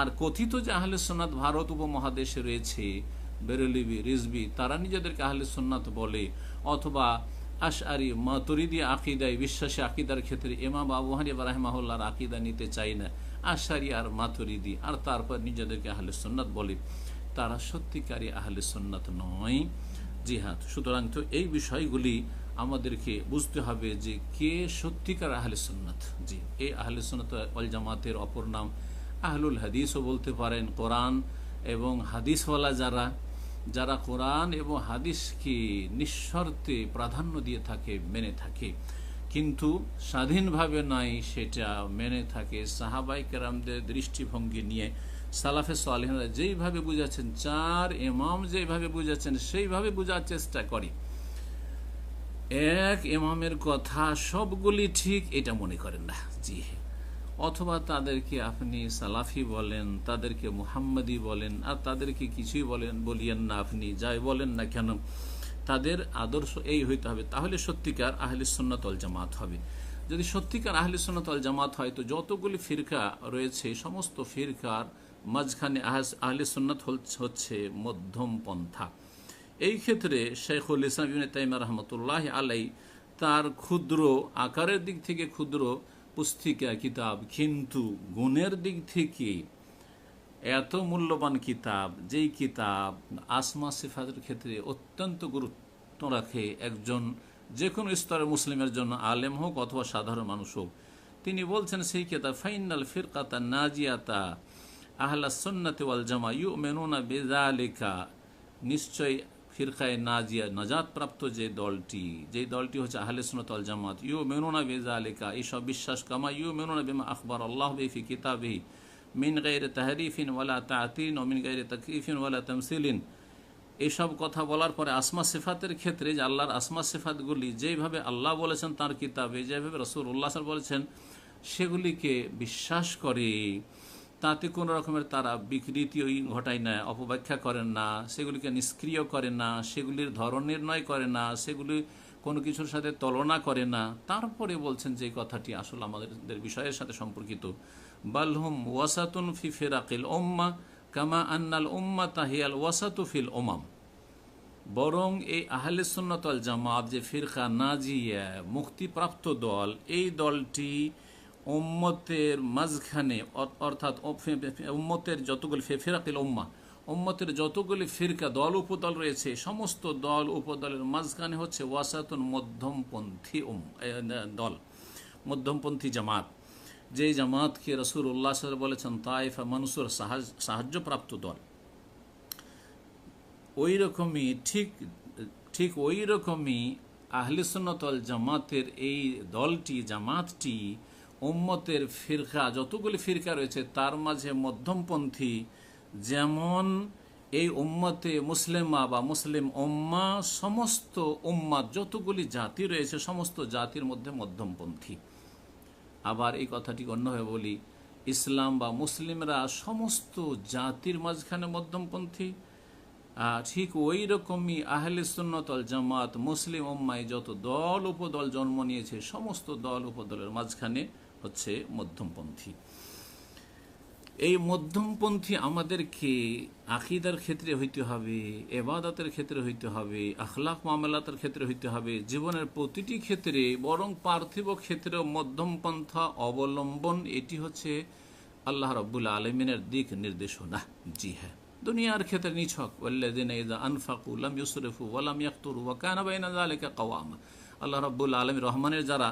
আর কথিত যে আহলে সুন্নাত ভারত উপমহাদেশে রয়েছে, বেরেলভি, রিজভি, তারা নিজেদেরকে আহলে সুন্নাত বলে, অথবা আশআরি মাতুরিদি আকিদায় বিশ্বাসী, আকিদার ক্ষেত্রে ইমাম আবু হানিফা রাহিমাহুল্লাহর আকিদা নিতে চাই না, আশআরি আর মাতুরিদি, আর তারপর নিজেদেরকে আহলে সুন্নাত বলে, তারা সত্যিকারী আহলে সুন্নাত নয়। জি হ্যাঁ, সুতরাং তো এই বিষয়গুলি আমাদেরকে বুঝতে হবে যে কে সত্যিকার আহলে সুন্নাত। জি, এই আহলে সুন্নাত ওয়াল জামাতের অপর নাম আহলুল হাদিসও বলতে পারেন। কোরআন এবং হাদিসওয়ালা যারা কোরআন এবং হাদিসকে নিঃশর্তে প্রাধান্য দিয়ে থাকে, মেনে থাকে, কিন্তু স্বাধীনভাবে নয়, সেটা মেনে থাকে সাহাবাই কেরামদের দৃষ্টিভঙ্গি নিয়ে। সালাফে সালেহরা যেইভাবে বুঝাচ্ছেন, চার ইমাম যেভাবে বুঝাচ্ছেন সেইভাবে বোঝার চেষ্টা করে। এক ইমামের কথা সবগুলি ঠিক এটা মনে করেন না। জি, অথবা তাদেরকে আপনি সালাফি বলেন, তাদেরকে মুহাম্মদি বলেন, আর তাদেরকে কিছুই বলিয়েন না, আপনি যাই বলেন না কেন, তাদের আদর্শ এই হইতে হবে, তাহলে সত্যিকার আহলে সুন্নাত ওয়াল জামাত হবে। যদি সত্যিকার আহলে সুন্নাত ওয়াল জামাত হয়, তো যতগুলি ফিরকা রয়েছে সমস্ত ফিরকার মাঝখানে আহলে সুন্নাত হচ্ছে মধ্যম পন্থা। এই ক্ষেত্রে শেখুল ইসলাম ইবনে তাইমিয়া রাহমাতুল্লাহি আলাইহি তার ক্ষুদ্র আকারের দিক থেকে ক্ষুদ্র পুস্তিকা কিতাব, কিন্তু গুণের দিক থেকে এত মূল্যবান কিতাব, যেই কিতাব আসমা সিফাতের ক্ষেত্রে অত্যন্ত গুরুত্ব রাখে, একজন যে কোনো স্তরের মুসলিমের জন্য, আলেম হোক অথবা সাধারণ মানুষ হোক। তিনি বলছেন সেই কিতাব, ফাইনাল ফিরকাতা নাজিয়াতা আহলাস সুন্নাতি ওয়াল জামা ইউমিনুনা বিযালিকা, নিশ্চয় ফিরকায়ে নাজিয়া, নাজাত প্রাপ্ত যে দলটি হচ্ছে আহলে সুন্নাত ওয়াল জামাত, ইউমিনুনা বিযালিকা, এইসব বিশ্বাস, কামা ইউমিনুনা বিমা আখবার আল্লাহু বিহি ফি কিতাবিহি মিন গায়রি তাহরিফিন ওয়ালা তা'তিন ওয়া মিন গায়রি তাকয়িফিন ওয়ালা তামসিলিন। এইসব কথা বলার পরে আসমা সিফাতের ক্ষেত্রে, যে আল্লাহর আসমা সিফাতগুলি যেভাবে আল্লাহ বলেছেন তার কিতাবে, যেভাবে রাসূলুল্লাহ সাল্লাল্লাহু আলাইহি ওয়াসাল্লাম বলেছেন, সেগুলিকে বিশ্বাস করে, তাতে কোনো রকমের তারা বিকৃতি ঘটায় না, অপব্যাখ্যা করেন না, সেগুলিকে নিষ্ক্রিয় করে না, সেগুলির ধরন নির্ণয় করে না, সেগুলি কোনো কিছুর সাথে তুলনা করে না। তারপরে বলছেন যে কথাটি আসলে আমাদের বিষয়ের সাথে সম্পর্কিত, বালহুম ওয়াসাতুন ফি ফিরাকিল উম্মাহ কামা আন্নাল উম্মাতা হিয়াল ওয়াসাতু ফিল উমাম। বরং এই আহলে সুন্নাত ওয়াল জামাত যে ফিরকা নাজিয়া, মুক্তিপ্রাপ্ত দল, এই দলটি উম্মতের মাঝখানে, অর্থাৎ উম্মতের যতগুলি ফিরাকিল উম্মাহ, উম্মতের যতগুলি ফিরকা দল উপদল রয়েছে, সমস্ত দল উপদলের মাঝখানে হচ্ছে ওয়াসাতুন মধ্যমপন্থী দল, মধ্যমপন্থী জামাত, যেই জামাতকে রাসূলুল্লাহ সাল্লাল্লাহু আলাইহি ওয়াসাল্লাম বলেছেন তায়েফা মানসুর, সাহায্যপ্রাপ্ত দল। ওই রকমই ঠিক ওই রকমই আহলে সুন্নাত ওয়াল জামাতের এই দলটি, জামাতটি উম্মতের ফিরকা, যতগুলি ফিরকা রয়েছে তার মাঝে মধ্যমপন্থী। যেমন এই উম্মতে মুসলিমা বা মুসলিম উম্মা, সমস্ত উম্মাত যতগুলি জাতি রয়েছে সমস্ত জাতির মধ্যে মধ্যমপন্থী। আবার এই কথাটি অন্যভাবে বলি, ইসলাম বা মুসলিমরা সমস্ত জাতির মাঝখানে মধ্যমপন্থী। ঠিক ওই রকমই আহলে সুন্নাত ওয়াল জামাত মুসলিম উম্মায় যত দল উপদল জন্ম নিয়েছে সমস্ত দল উপদলের মাঝখানে হচ্ছে মধ্যমপন্থী। এই মধ্যমপন্থী আমাদেরকে আকীদার ক্ষেত্রে হইতে হবে, ইবাদতের ক্ষেত্রে হইতে হবে, আখলাক মামলাতের ক্ষেত্রে হইতে হবে, জীবনের প্রতিটি ক্ষেত্রে, বরং পার্থিব ক্ষেত্রেও মধ্যমপন্থা অবলম্বন, এটি হচ্ছে আল্লাহ রাব্বুল আলামিনের দিক নির্দেশনা। জি হ্যাঁ, দুনিয়ার ক্ষেত্রে নিছক ওয়াল্লাযিনা ইযা আনফাকু লাম ইউসরিফু ওয়া লাম ইয়াকতুরু ওয়া কানা বাইনা যালিকা কাওয়ামা। আল্লাহ রাব্বুল আলামিন রহমানের যারা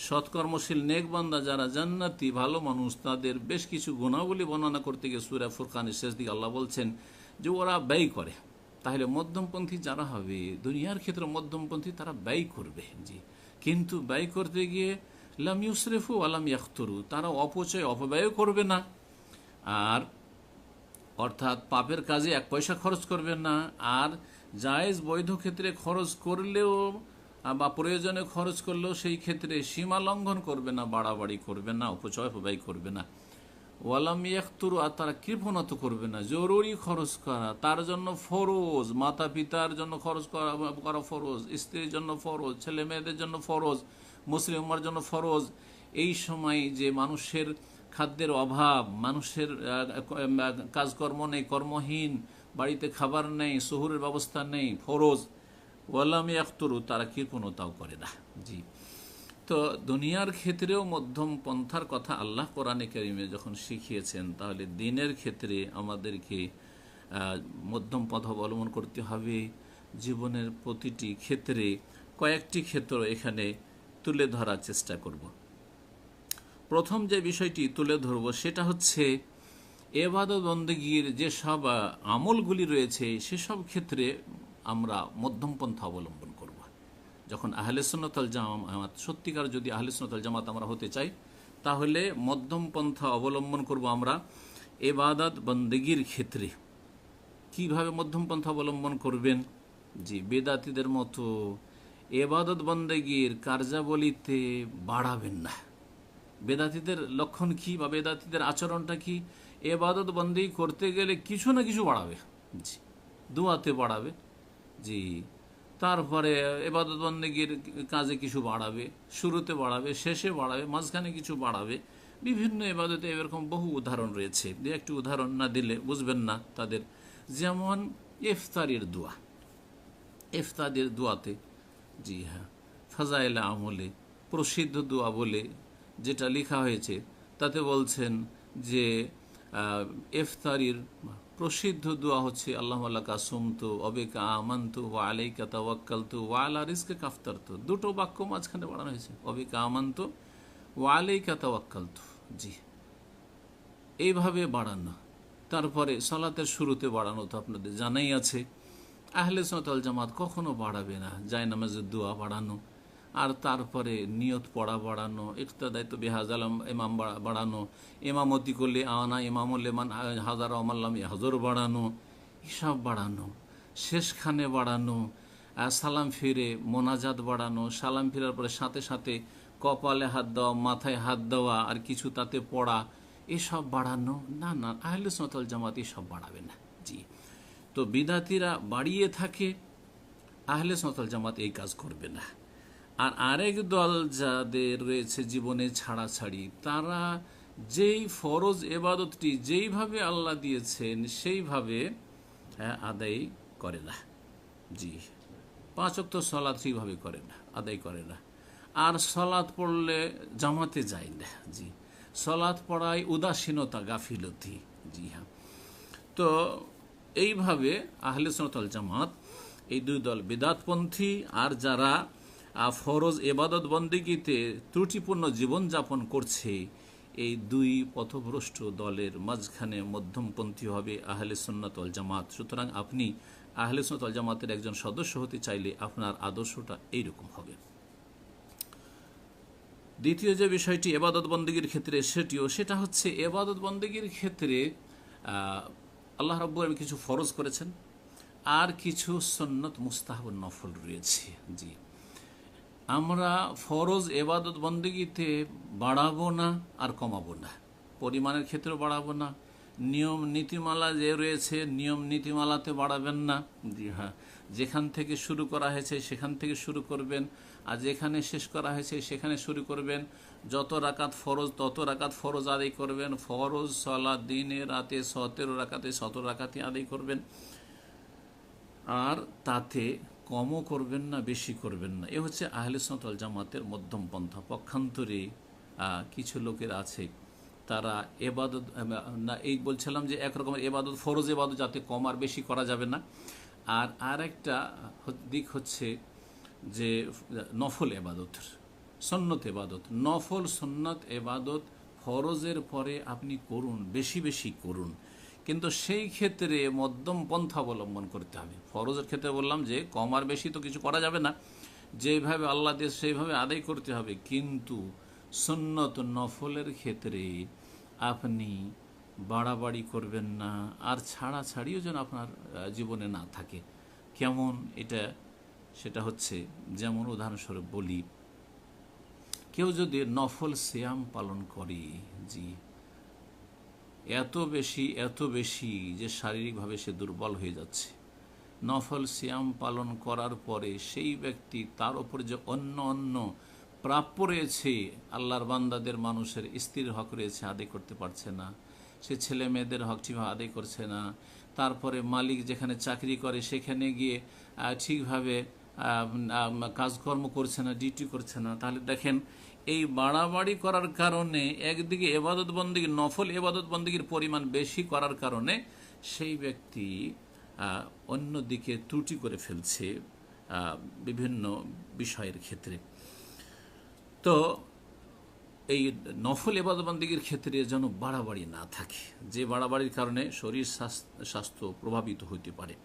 সৎকর্মশীল নেক বান্দা, যারা জান্নাতি ভালো মানুষ, তাদের বেশ কিছু গুণাবলী বর্ণনা করতে গিয়ে সূরা ফুরকানের শেষ দিকে আল্লাহ বলছেন যে ওরা ব্যয় করে। তাহলে মধ্যমপন্থী যারা হবে দুনিয়ার ক্ষেত্রে মধ্যমপন্থী, তারা ব্যয় করবে। জি, কিন্তু ব্যয় করতে গিয়ে লাম ইউসরিফু ওয়া লাম ইয়াকতুরু, তারা অপচয় অপব্যয় করবে না, আর অর্থাৎ পাপের কাজে এক পয়সা খরচ করবে না, আর জায়েজ বৈধ ক্ষেত্রে খরচ করলেও বা প্রয়োজনে খরচ করলেও সেই ক্ষেত্রে সীমা লঙ্ঘন করবে না, বাড়াবাড়ি করবে না, অপচয় অপব্যয় করবে না। ওয়ালাম ইয়াকতুরু, আর তারা কৃপণতা করবে না। জরুরি খরচ করা, তার জন্য ফরজ, মাতা পিতার জন্য খরচ করা ফরজ, স্ত্রীর জন্য ফরজ, ছেলে মেয়েদের জন্য ফরজ, মুসলিম উম্মার জন্য ফরজ। এই সময় যে মানুষের খাদ্যের অভাব, মানুষের কাজকর্ম নেই, কর্মহীন, বাড়িতে খাবার নেই, শহুরের ব্যবস্থা নেই, ফরজ। ওয়ালাম ইয়াকতুরু, তারা কৃপণতাও করে না। জি, তো দুনিয়ার ক্ষেত্রেও মধ্যম পন্থার কথা আল্লাহ কোরআনে কারিমে যখন শিখিয়েছেন, তাহলে দিনের ক্ষেত্রে আমাদেরকে মধ্যম পথ অবলম্বন করতে হবে। জীবনের প্রতিটি ক্ষেত্রে কয়েকটি ক্ষেত্র এখানে তুলে ধরার চেষ্টা করব। প্রথম যে বিষয়টি তুলে ধরব সেটা হচ্ছে ইবাদত বন্দেগীর যেসব আমলগুলি রয়েছে সেসব ক্ষেত্রে আমরা মধ্যম পন্থা অবলম্বন করব। যখন আহলে সুন্নাত ওয়াল জামাত, সত্যিকার যদি আহলে সুন্নাত ওয়াল জামাত আমরা হতে চাই, তাহলে মধ্যম পন্থা অবলম্বন করব আমরা ইবাদত বন্দেগীর ক্ষেত্রে। কিভাবে মধ্যম পন্থা অবলম্বন করবেন? জি, বেদাতীদের মতো ইবাদত বন্দেগীর কার্যাবলীতে বাড়াবেন না। বেদাতীদের লক্ষণ কি বা বেদাতীদের আচরণটা কি? ইবাদত বন্দেগী করতে গেলে কিছু না কিছু বাড়াবে। জি, দুয়াতে বাড়াবে, জি, তারপরে ইবাদত বন্দেগীর কাজে কিছু বাড়াবে, শুরুতে বাড়াবে, শেষে বাড়াবে, মাঝখানে কিছু বাড়াবে। বিভিন্ন ইবাদতে এরকম বহু উদাহরণ রয়েছে, দু একটি উদাহরণ না দিলে বুঝবেন না তাদের। যেমন ইফতারির দোয়া, ইফতারির দোয়াতে, জি হ্যাঁ, ফাজাইল আমলে প্রসিদ্ধ দোয়া বলে যেটা লেখা হয়েছে, তাতে বলছেন যে ইফতারির প্রসিদ্ধ দোয়া হচ্ছে আল্লাহুম্মা লাকা সুমতু ওয়া বিকা আমানতু ওয়া আলাইকা তাওয়াক্কালতু ওয়া আলা রিজকিকা আফতারতু। দুটো বাক্য মাঝখানে বাড়ানো হয়েছে, ওয়া বিকা আমানতু ওয়া আলাইকা তাওয়াক্কালতু। জি, এইভাবে বাড়ানো। তারপরে সালাতের শুরুতে বাড়ানো তো আপনাদের জানাই আছে। আহলে সুন্নাত ওয়াল জামাত কখনো বাড়াবে না জায় নামাজের দোয়া বাড়ানো, আর তারপরে নিয়ত পড়া বাড়ানো, ইকতাদায়িত্ব বিহাজাল ইমাম বাড়ানো, ইমামতি করলে আনা ইমামুল মান হাজার আমাল্লাম হাজর বাড়ানো, এসব বাড়ানো। শেষখানে বাড়ানো, সালাম ফিরে মোনাজাত বাড়ানো, সালাম ফিরার পরে সাথে সাথে কপালে হাত দেওয়া, মাথায় হাত দেওয়া, আর কিছু তাতে পড়া, এসব বাড়ানো না। না, আহলে সুন্নাত ওয়াল জামাত এসব বাড়াবে না। জি, তো বিদাতিরা বাড়িয়ে থাকে, আহলে সুন্নাত ওয়াল জামাত এই কাজ করবে না। আর আরেক দল যাদের রয়েছে জীবনে ছাড়াছাড়ি, তারা যেই ফরজ ইবাদতটি যেইভাবে আল্লাহ দিয়েছেন সেইভাবে আদায় করে না। জি, 5 ওয়াক্ত সালাত সেইভাবে করে না, আদায় করে না। আর সলাৎ পড়লে জামাতে যায় না। জি, সলাৎ পড়ায় উদাসীনতা, গাফিলতি। জি হ্যাঁ। তো এইভাবে আহলে সুন্নাত ওয়াল জামাত এই দুই দল, বিদআতপন্থী আর যারা ফরজ ইবাদত বন্দেগীতে ত্রুটিপূর্ণ জীবনযাপন করছে, এই দুই পথভ্রষ্ট দলের মাঝখানে মধ্যমপন্থী হবে আহলে সুন্নাত ওয়াল জামাত। সুতরাং আপনি আহলে সুন্নাত ওয়াল জামাতের একজন সদস্য হতে চাইলে আপনার আদর্শটা এইরকম হবে। দ্বিতীয় যে বিষয়টি ইবাদত বন্দেগীর ক্ষেত্রে, সেটা হচ্ছে ইবাদত বন্দেগীর ক্ষেত্রে আল্লাহ রাব্বুল আলামিন কিছু ফরজ করেছেন আর কিছু সুন্নত মুস্তাহাব নফল রয়েছে। জি, আমরা ফরজ ইবাদত বন্দেগীতে বাড়াবো না আর কমাবো না, পরিমাণের ক্ষেত্রেও বাড়াবো না। নিয়ম নীতিমালা যে রয়েছে, নিয়ম নীতিমালাতে বাড়াবেন না। জি হ্যাঁ, যেখান থেকে শুরু করা হয়েছে সেখান থেকে শুরু করবেন, আর যেখানে শেষ করা হয়েছে সেখানে শুরু করবেন। যত রাকাত ফরজ তত রাকাত ফরজ আদায় করবেন। ফরজ সালাত দিনে রাতে 17 রাকাতে 17 রাকাতই আদায় করবেন, আর তাতে কমও করবেন না, বেশি করবেন না। এ হচ্ছে আহলে সুন্নাত ওয়াল জামাতের মধ্যম পন্থা। পক্ষান্তরে কিছু লোকের আছে, তারা এবাদত না, এই বলছিলাম যে একরকমের এবাদত, ফরজ এবাদত যাতে কম আর বেশি করা যাবে না। আর আরেকটা দিক হচ্ছে যে নফল এবাদত, সুন্নত এবাদত, নফল সুন্নত এবাদত ফরজের পরে আপনি করুন, বেশি বেশি করুন, কিন্তু সেই ক্ষেত্রে মধ্যম পন্থা অবলম্বন করতে হবে। ফরজের ক্ষেত্রে বললাম যে কম আর বেশি তো কিছু করা যাবে না, যেভাবে আল্লাহ দিয়ে সেইভাবে আদায় করতে হবে। কিন্তু সুন্নত নফলের ক্ষেত্রে আপনি বাড়াবাড়ি করবেন না, আর ছাড়াছাড়িও যেন আপনার জীবনে না থাকে। কেমন এটা? সেটা হচ্ছে, যেমন উদাহরণস্বরূপ বলি, কেউ যদি নফল সিয়াম পালন করে, জি, এত বেশি যে শারীরিকভাবে সে দুর্বল হয়ে যাচ্ছে, নফল সিয়াম পালন করার পরে সেই ব্যক্তি, তার উপর যে অন্য প্রাপ্য রয়েছে, আল্লাহর বান্দাদের, মানুষের স্ত্রীর হক রয়েছে, আদায় করতে পারছে না, সে ছেলে মেয়েদের হক ঠিকভাবে আদায় করছে না, তারপরে মালিক যেখানে চাকরি করে সেখানে গিয়ে ঠিকভাবে কাজকর্ম করছে না, ডিউটি করছে না। তাহলে দেখেন, এই বাড়াবাড়ি করার কারণে একদিকে এবাদত বন্দেগী, নফল এবাদত বন্দেগীর পরিমাণ বেশি করার কারণে সেই ব্যক্তি অন্যদিকে ত্রুটি করে ফেলছে বিভিন্ন বিষয়ের ক্ষেত্রে। তো এই নফল ইবাদত বন্দেগীর ক্ষেত্রে যেন বাড়াবাড়ি না থাকে, যে বাড়াবাড়ির কারণে শরীর স্বাস্থ্য প্রভাবিত হতে পারে।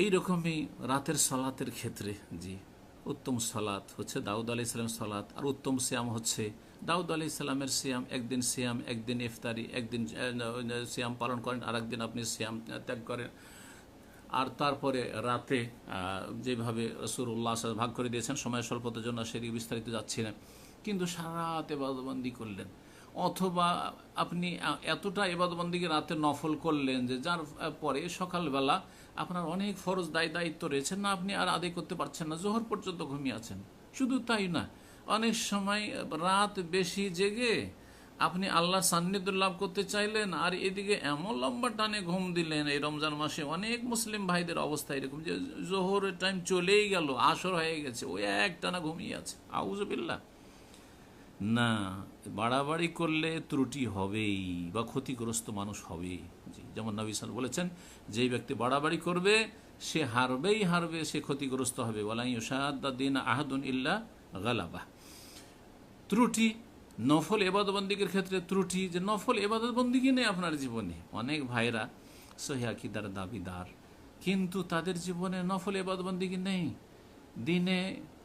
এই রকমই রাতের সালাতের ক্ষেত্রে, জি, উত্তম সালাত হচ্ছে দাউদ আলাইহিস সালামের সালাত, আর উত্তম সিয়াম হচ্ছে দাউদ আলাইহিস সালামের সিয়াম। একদিন সিয়াম, একদিন ইফতারি, একদিন সিয়াম পালন করেন, আর একদিন আপনি সিয়াম ত্যাগ করেন। আর তারপরে রাতে যেভাবে রাসূলুল্লাহ ভাগ করে দিয়েছেন, সময় স্বল্পতার জন্য সেদিকে বিস্তারিত যাচ্ছি না, কিন্তু সারা রাত ইবাদতবন্দি করলেন, অথবা আপনি এতটা ইবাদতবন্দিকে রাতে নফল করলেন যে যার পরে সকালবেলা আপনার অনেক ফরজ দায়িত্ব রয়েছে না, আপনি আর আদায় করতে পারছেন না, জোহর পর্যন্ত ঘুমিয়ে আছেন। শুধু তাই না, অনেক সময় রাত বেশি জেগে আপনি আল্লাহর সান্নিধ্য লাভ করতে চাইলেন, আর এদিকে এমন লম্বা টানে ঘুম দিলেন। এই রমজান মাসে অনেক মুসলিম ভাইদের অবস্থা এরকম যে জোহরের টাইম চলেই গেল, আসর হয়ে গেছে, ওই এক টানা ঘুমিয়ে আছে। আউযুবিল্লাহ। না, বাড়াবাড়ি করলে ত্রুটি হবেই বা ক্ষতিগ্রস্ত মানুষ হবে। যেমন নবী সাল্লাল্লাহু আলাইহি ওয়াসাল্লাম বলেছেন, যেই ব্যক্তি বাড়াবাড়ি করবে সে হারবে, সে ক্ষতিগ্রস্ত হবে। ওয়ালা ইউশাদ্দা দীন আহাদুন ইল্লা গালাবাহ। ত্রুটি নফল ইবাদতবন্দিগির ক্ষেত্রে, ত্রুটি যে নফল ইবাদতবন্দিগি নেই আপনার জীবনে। অনেক ভাইরা সহিহ আকীদার দাবিদার, কিন্তু তাদের জীবনে নফল ইবাদতবন্দিগি নেই, দিনে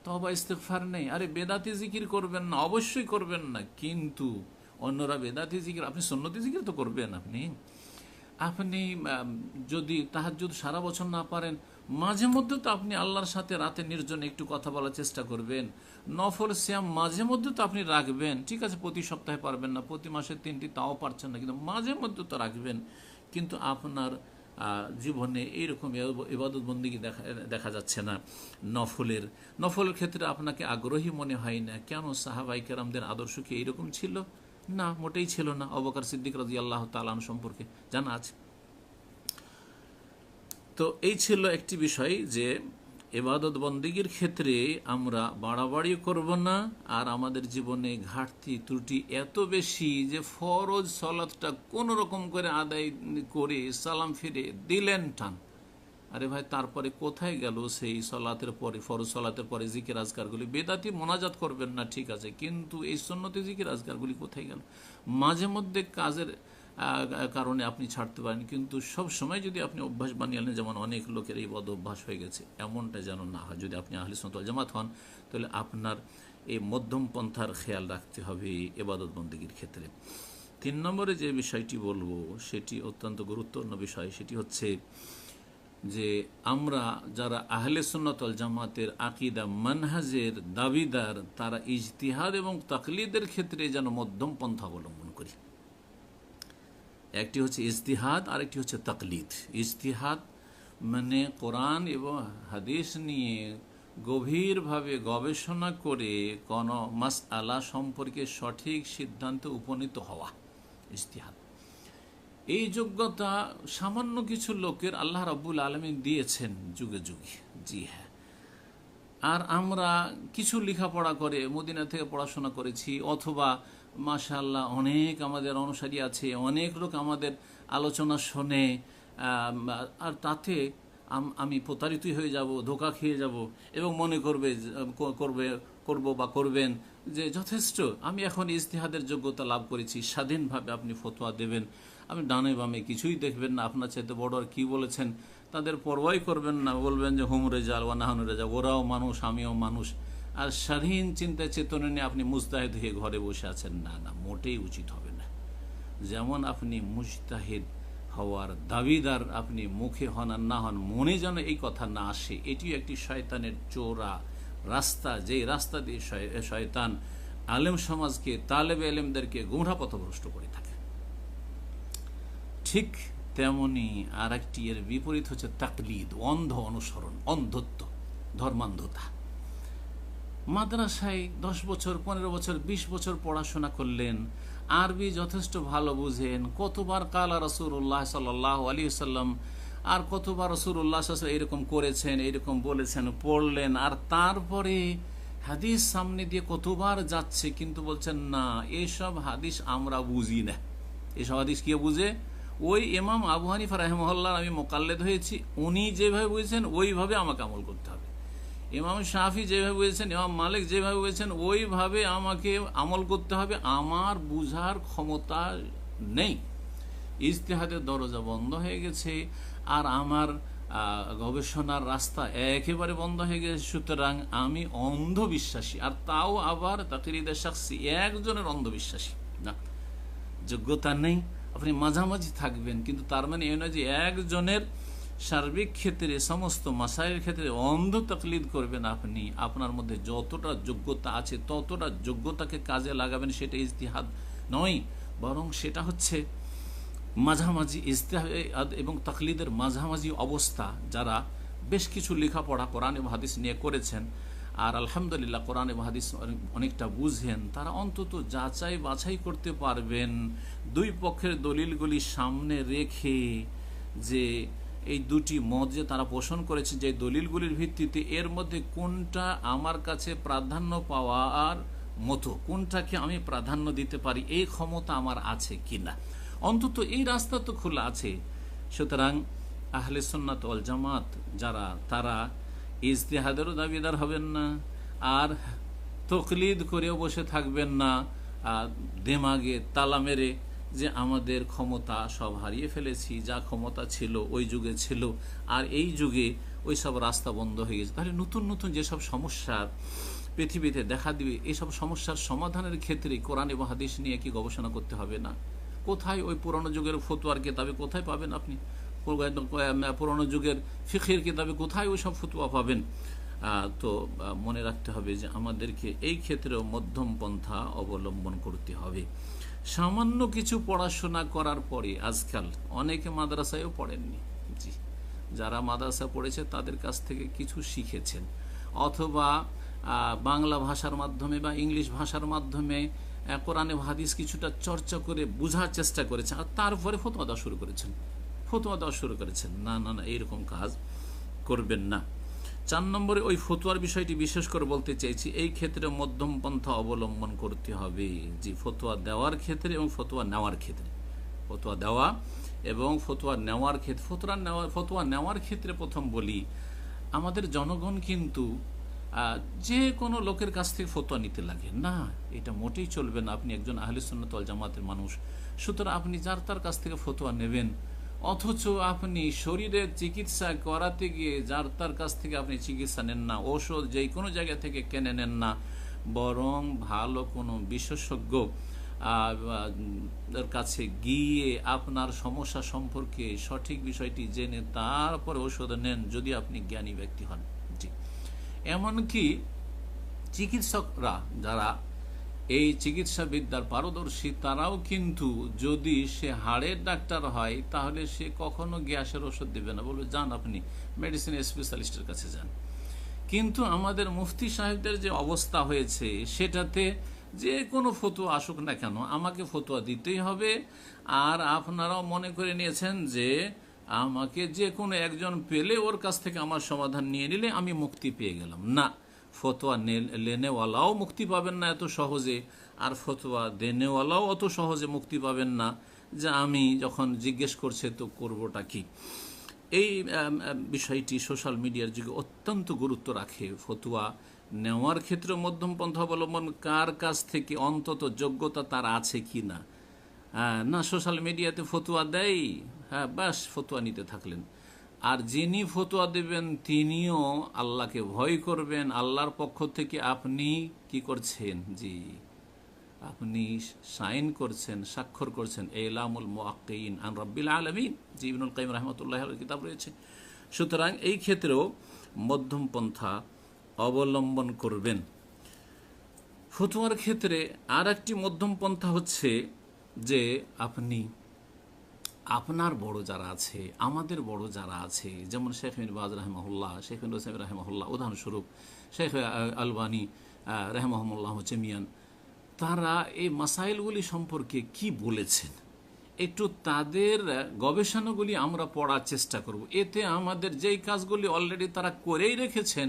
তওবা ইস্তিগফার নেই। আরে বেদাতি জিকির করবেন না, অবশ্যই করবেন না, কিন্তু অন্যরা বেদাতি জিকির, আপনি সুন্নতি জিকির তো করবেন। আপনি যদি তাহাজ্জুদ সারা বছর না পারেন, মাঝে মধ্যে তো আপনি আল্লাহর সাথে রাতে নির্জনে একটু কথা বলার চেষ্টা করবেন। নফল সিয়াম মাঝে মধ্যে তো আপনি রাখবেন, ঠিক আছে, প্রতি সপ্তাহে পারবেন না, প্রতি মাসে 3টি তাও পারছেন না, কিন্তু মাঝে মধ্যে তো রাখবেন। কিন্তু আপনার জীবনে এইরকম ইবাদত বন্দেগী দেখা যাচ্ছে না। নফলের ক্ষেত্রে আপনাকে আগ্রহী মনে হয় না। কেন? সাহাবায়ে কেরামদের আদর্শ কি এইরকম ছিল? না, মোটেই ছিল না। আবু বকর সিদ্দিক রাদিয়াল্লাহু তাআলা আনহু সম্পর্কে জানা আছে। তো এই ছিল একটি বিষয়, যে ইবাদত বন্দেগীর ক্ষেত্রে আমরা বাড়াবাড়ি করব না, আর আমাদের জীবনে ঘাটতি ত্রুটি এত বেশি যে ফরজ সালাতটা কোনো রকম করে আদায় করে সালাম ফিরে দিলেন টান, আরে ভাই তারপরে কোথায় গেল সেই সালাতের পরে, ফরজ সালাতের পরে জিকির আজকারগুলি? বেদাতি মোনাজাত করবেন না ঠিক আছে, কিন্তু এই সুন্নতি জিকির আজকারগুলি কোথায় গেল? মাঝে মধ্যে কাজের কারণে আপনি ছাড়তে পারেন, কিন্তু সব সময় যদি আপনি অভ্যাস বানিয়ে আনেন, যেমন অনেক লোকের এই বদ অভ্যাস হয়ে গেছে, এমনটা যেন না হয়। যদি আপনি আহলে সুন্নাত ওয়াল জামাত হন, তাহলে আপনার এই মধ্যম পন্থার খেয়াল রাখতে হবে ইবাদত বন্দেগীর ক্ষেত্রে। 3 নম্বরে যে বিষয়টি বলবো সেটি অত্যন্ত গুরুত্বপূর্ণ বিষয়, সেটি হচ্ছে যে আমরা যারা আহলে সুন্নাত ওয়াল জামাতের আকীদা মানহাজের দাবিদার, তারা ইজতিহাদ এবং তাকলিদের ক্ষেত্রে যেন মধ্যম পন্থা অবলম্বন করি। একটি হচ্ছে ইজতিহাদ, আর একটি হচ্ছে তাকলিদ। ইজতিহাদ মানে কোরআন এবং হাদিস নিয়ে গভীরভাবে গবেষণা করে কোনো মাসআলা সম্পর্কে সঠিক সিদ্ধান্তে উপনীত হওয়া, ইজতিহাদ। এই যোগ্যতা সামান্য কিছু লোকের আল্লাহ রাব্বুল আলামিন দিয়েছেন যুগে যুগে, জি হ্যাঁ। আর আমরা কিছু লেখাপড়া করে মদিনা থেকে পড়াশোনা করেছি, অথবা মাশাআল্লাহ অনেক আমাদের অনুসারী আছে, অনেক লোক আমাদের আলোচনা শোনে, আর তাতে আমি প্রতারিত হয়ে যাব, ধোঁকা খেয়ে যাব এবং মনে করবেন যে যথেষ্ট, আমি এখন ইজতিহাদের যোগ্যতা লাভ করেছি, স্বাধীনভাবে আপনি ফতোয়া দেবেন, আপনি ডানে বামে কিছুই দেখবেন না, আপনার চাইতে বড় আর কী বলেছেন তাদের পরোয়াই করবেন না, বলবেন যে হুম রেজাল ওয়া নাহনু রেজাল, ওরাও মানুষ আমিও মানুষ, আর স্বাধীন চিন্তা চেতনা নিয়ে আপনি মুজতাহিদ হয়ে ঘরে বসে আছেন। না না, মোটেই উচিত হবে না। যেমন আপনি মুজতাহিদ হওয়ার দাবিদার আপনি মুখে হন আর না হন, মনে যেন এই কথা না আসে, এটিও একটি শয়তানের চোরা রাস্তা, যেই রাস্তা দিয়ে শয়তান আলেম সমাজকে, তালেবে আলেমদেরকে গুমরাহ পথভ্রষ্ট করে থাকে। ঠিক তেমনি আর একটি এর বিপরীত হচ্ছে তাকলিদ, অন্ধ অনুসরণ, অন্ধত্ব, ধর্মান্ধতা। মাদ্রাসায় 10 বছর 15 বছর 20 বছর পড়াশোনা করলেন, আরবি যথেষ্ট ভালো বুঝেন, কতবার কালা রাসূলুল্লাহ সাল্লাল্লাহু আলাইহি ওয়াসাল্লাম, আর কতবার রাসূলুল্লাহ সাল্লাল্লাহু আলাইহি ওয়াসাল্লাম এরকম করেছেন, এরকম বলেছেন, পড়লেন, আর তারপরে হাদিস সামনে দিয়ে কতবার যাচ্ছে, কিন্তু বলছেন না এসব হাদিস আমরা বুঝি না। এসব হাদিস কে বুঝে? ওই ইমাম আবু হানিফা রাহিমাহুল্লাহ আমি মোকাল্লেদ হয়েছি, উনি যেভাবে বুঝেছেন ওইভাবে আমাকে আমল করতে হবে। ইমাম শাফি যেভাবে বুঝেছেন, ইমাম মালিক যেভাবে বুঝেছেন ওইভাবে আমাকে আমল করতে হবে, আমার বুঝার ক্ষমতা নেই। ইজতিহাদের দরজা বন্ধ হয়ে গেছে, আর আমার গবেষণার রাস্তা একেবারে বন্ধ হয়ে গেছে। সুতরাং আমি অন্ধবিশ্বাসী, আর তাও আবার তাকলিদে শাখসি, একজনের অন্ধবিশ্বাসী না, যোগ্যতা নেই। আপনি মাঝামাঝি থাকবেন, কিন্তু তার মানে এই নয় যে একজনের সার্বিক ক্ষেত্রে, সমস্ত মাসাইলের ক্ষেত্রে অন্ধ তাকলিদ করবেন। আপনি আপনার মধ্যে যতটা যোগ্যতা আছে ততটা যোগ্যতাকে কাজে লাগাবেন, সেটা ইজতিহাদ নয়, বরং সেটা হচ্ছে মাঝামাঝি ইজতিহাদ এবং তাকলিদের মাঝামাঝি অবস্থা। যারা বেশ কিছু লেখাপড়া কোরআন এবং হাদিস নিয়ে করেছেন, আর আলহামদুলিল্লাহ কোরআন এবং হাদিস অনেকটা বুঝেন, তারা অন্তত যাচাই বাছাই করতে পারবেন দুই পক্ষের দলিলগুলি সামনে রেখে, যে এই দুটি মত যে তারা পোষণ করেছে, যে দলিলগুলির ভিত্তিতে এর মধ্যে কোনটা আমার কাছে প্রাধান্য পাওয়ার মতো, কোনটাকে আমি প্রাধান্য দিতে পারি, এই ক্ষমতা আমার আছে কিনা, অন্তত এই রাস্তা তো খোলা আছে। সুতরাং আহলে সুন্নাত ওয়াল জামাত যারা, তারা ইজতিহাদেরও দাবিদার হবেন না, আর তাকলিদ করেও বসে থাকবেন না দেমাগে তালা মেরে, যে আমাদের ক্ষমতা সব হারিয়ে ফেলেছি, যা ক্ষমতা ছিল ওই যুগে ছিল, আর এই যুগে ওই সব রাস্তা বন্ধ হয়ে গেছে। তাহলে নতুন নতুন যেসব সমস্যা পৃথিবীতে দেখা দিবে, এইসব সমস্যার সমাধানের ক্ষেত্রে কোরআন এবং হাদিস নিয়ে কি গবেষণা করতে হবে না? কোথায় ওই পুরনো যুগের ফতোয়ার কিতাবে কোথায় পাবেন আপনি? পুরনো যুগের ফিকহের কিতাবে কোথায় ওই সব ফতোয়া পাবেন? তো মনে রাখতে হবে যে আমাদেরকে এই ক্ষেত্রেও মধ্যম পন্থা অবলম্বন করতে হবে। সামান্য কিছু পড়াশোনা করার পরে, আজকাল অনেকে মাদ্রাসায়ও পড়েননি, জি, যারা মাদ্রাসা পড়েছে তাদের কাছ থেকে কিছু শিখেছেন, অথবা বাংলা ভাষার মাধ্যমে বা ইংলিশ ভাষার মাধ্যমে কোরআনে হাদিস কিছুটা চর্চা করে বোঝার চেষ্টা করেছেন, আর তারপরে ফতোয়া দেওয়া শুরু করেছেন। না না না, এইরকম কাজ করবেন না। 4 নম্বরে ওই ফতোয়ার বিষয়টি বিশেষ করে বলতে চাইছি, এই ক্ষেত্রে মধ্যম পন্থা অবলম্বন করতে হবে। জি, ফতোয়া দেওয়ার ক্ষেত্রে এবং ফতোয়া নেওয়ার ক্ষেত্রে, ফতোয়া দেওয়া এবং ফতোয়া নেওয়ার ক্ষেত্রে, ফতোয়া নেওয়ার ক্ষেত্রে প্রথম বলি, আমাদের জনগণ কিন্তু যে কোনো লোকের কাছ থেকে ফতোয়া নিতে লাগে না, এটা মোটেই চলবে না। আপনি একজন আহলে সুন্নাত ওয়াল জামাতের মানুষ, সুতরাং আপনি যার তার কাছ থেকে ফতোয়া নেবেন, অথচ আপনি শরীরের চিকিৎসা করাতে গিয়ে যার তার কাছ থেকে আপনি চিকিৎসা নেন না, ঔষধ যে কোনো জায়গা থেকে কিনে নেন না, বরং ভালো কোনো বিশেষজ্ঞ এর কাছে গিয়ে আপনার সমস্যা সম্পর্কে সঠিক বিষয়টি জেনে তারপরে ঔষধ নেন, যদি আপনি জ্ঞানী ব্যক্তি হন। জি, এমনকি চিকিৎসকরা যারা এই চিকিৎসাবিদ্যার পারদর্শী, তারাও কিন্তু যদি সে হাড়ের ডাক্তার হয় তাহলে সে কখনো গ্যাসের ওষুধ দেবে না, বলবে যান আপনি মেডিসিন স্পেশালিস্টের কাছে যান। কিন্তু আমাদের মুফতি সাহেবদের যে অবস্থা হয়েছে, সেটাতে যে কোনো ফতোয়া আসুক না কেন আমাকে ফতোয়া দিতেই হবে। আর আপনারাও মনে করে নিয়েছেন যে আমাকে যে কোনো একজন পেলে ওর কাছ থেকে আমার সমাধান নিয়ে নিলে আমি মুক্তি পেয়ে গেলাম। না, ফতোয়া লেনেওয়ালাও মুক্তি পাবেন না এত সহজে, আর ফতোয়া দেনেওয়ালাও অত সহজে মুক্তি পাবেন না, যে আমি যখন জিজ্ঞেস করছে তো করবোটা কি। এই বিষয়টি সোশ্যাল মিডিয়ার যুগে অত্যন্ত গুরুত্ব রাখে। ফতোয়া নেওয়ার ক্ষেত্রে মধ্যম পন্থা অবলম্বন, কার কাছ থেকে অন্তত যোগ্যতা তার আছে কি না। না, সোশ্যাল মিডিয়াতে ফতোয়া দেয়, হ্যাঁ বাস ফতোয়া নিতে থাকলেন। আর যিনি ফতোয়া দেবেন তিনিও আল্লাহকে ভয় করবেন। আল্লাহর পক্ষ থেকে আপনি কি করছেন? জি, আপনি সাইন করছেন, স্বাক্ষর করছেন ইলামুল মুআক্কিন আন রাব্বিল আলামিন, জি ইবনুল কাইয়িম রাহমাতুল্লাহি আলাইহির কিতাব রয়েছে। সুতরাং এই ক্ষেত্রেও মধ্যম পন্থা অবলম্বন করবেন। ফতোয়ার ক্ষেত্রে আর একটি মধ্যম পন্থা হচ্ছে যে আপনি আপনার বড় যারা আছে, আমাদের বড় যারা আছে, যেমন শেখ ইবনে বাজ রাহিমাহুল্লাহ, শেখ ইবনে উসাইমিন রাহিমাহুল্লাহ, উদাহরণস্বরূপ শেখ আলবানী রাহিমাহুল্লাহ জামিয়ান, তারা এই মাসাইলগুলি সম্পর্কে কি বলেছেন, একটু তাদের গবেষণাগুলি আমরা পড়ার চেষ্টা করব। এতে আমাদের যেই কাজগুলি অলরেডি তারা করেই রেখেছেন,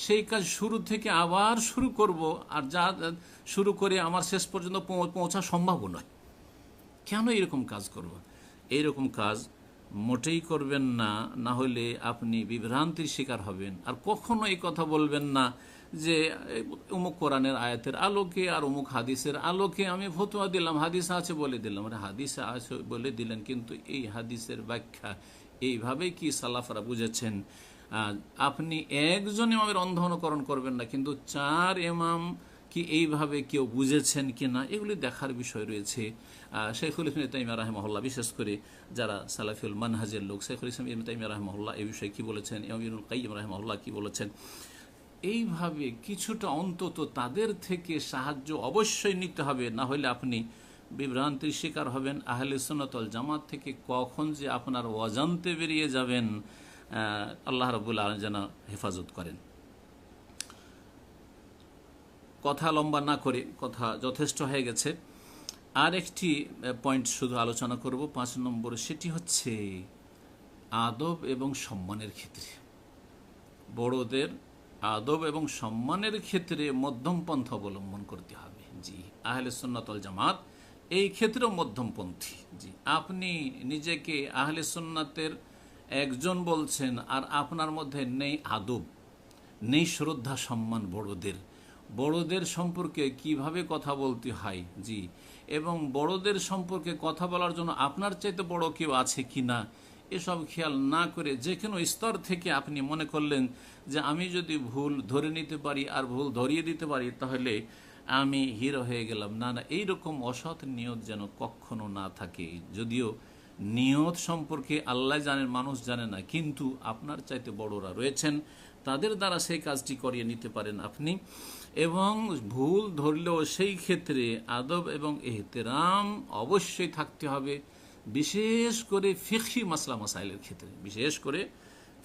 সেই কাজ শুরু থেকে আবার শুরু করব, আর যা শুরু করে আমার শেষ পর্যন্ত পৌঁছা সম্ভব নয়। কেন এরকম কাজ করব? এইরকম কাজ মোটেই করবেন না, না হলে আপনি বিভ্রান্তির শিকার হবেন। আর কখনো এই কথা বলবেন না যে অমুক কোরআনের আয়াতের আলোকে আর অমুক হাদিসের আলোকে আমি ফতোয়া দিলাম, হাদিস আছে বলে দিলাম। আরে হাদিসে আছে বলে দিলেন, কিন্তু এই হাদিসের ব্যাখ্যা এইভাবে কি সালাফরা বুঝেছেন? আপনি একজন ইমামের অন্ধ অনুকরণ করবেন না, কিন্তু 4 ইমাম কি এইভাবে কেউ বুঝেছেন কি না, এগুলি দেখার বিষয় রয়েছে। শেখুল ইসলাম ইবনে তাইমিয়া রাহিমাহুল্লাহ, বিশেষ করে যারা সালাফিউল মানহাজের লোক, শেখুল ইসলাম ইবনে তাইমিয়া রাহিমাহুল্লাহ এই বিষয়ে কি বলেছেন, ইবনুল কাইয়িম রাহিমাহুল্লাহ কি বলেছেন, এইভাবে কিছুটা অন্তত তাদের থেকে সাহায্য অবশ্যই নিতে হবে। না হলে আপনি বিভ্রান্তির শিকার হবেন। আহলে সুন্নাত ওয়াল জামাত থেকে কখন যে আপনার অজান্তে বেরিয়ে যাবেন, আল্লাহ রাব্বুল আলামিন যেন হেফাজত করেন। কথা লম্বা না করে, কথা যথেষ্ট হয়ে গেছে। আর একটি পয়েন্ট শুধু আলোচনা করব, 5 নম্বর, সেটি হচ্ছে আদব এবং সম্মানের ক্ষেত্রে, বড়দের আদব এবং সম্মানের ক্ষেত্রে মধ্যম পন্থা অবলম্বন করতে হবে। জি, আহলে সুন্নাত ওয়াল জামাত এই ক্ষেত্রেও মধ্যমপন্থী। জি, আপনি নিজেকে আহলে সুন্নাতের একজন বলছেন, আর আপনার মধ্যে নেই আদব, নেই শ্রদ্ধা সম্মান বড়দের সম্পর্কে কিভাবে কথা বলতে হয়, জি, এবং বড়দের সম্পর্কে কথা বলার জন্য আপনার চাইতে বড় কেউ আছে কি না, এসব খেয়াল না করে যে কোনো স্তর থেকে আপনি মনে করলেন যে আমি যদি ভুল ধরে নিতে পারি আর ভুল ধরিয়ে দিতে পারি তাহলে আমি হিরো হয়ে গেলাম। না না, এইরকম অসৎ নিয়ত যেন কখনো না থাকে। যদিও নিয়ত সম্পর্কে আল্লাহ জানেন, মানুষ জানে না, কিন্তু আপনার চাইতে বড়রা রয়েছেন, তাদের দ্বারা সেই কাজটি করিয়ে নিতে পারেন আপনি। এবং ভুল ধরলেও সেই ক্ষেত্রে আদব এবং এহতেরাম অবশ্যই থাকতে হবে, বিশেষ করে ফিকহি মাসলা মাসাইলের ক্ষেত্রে, বিশেষ করে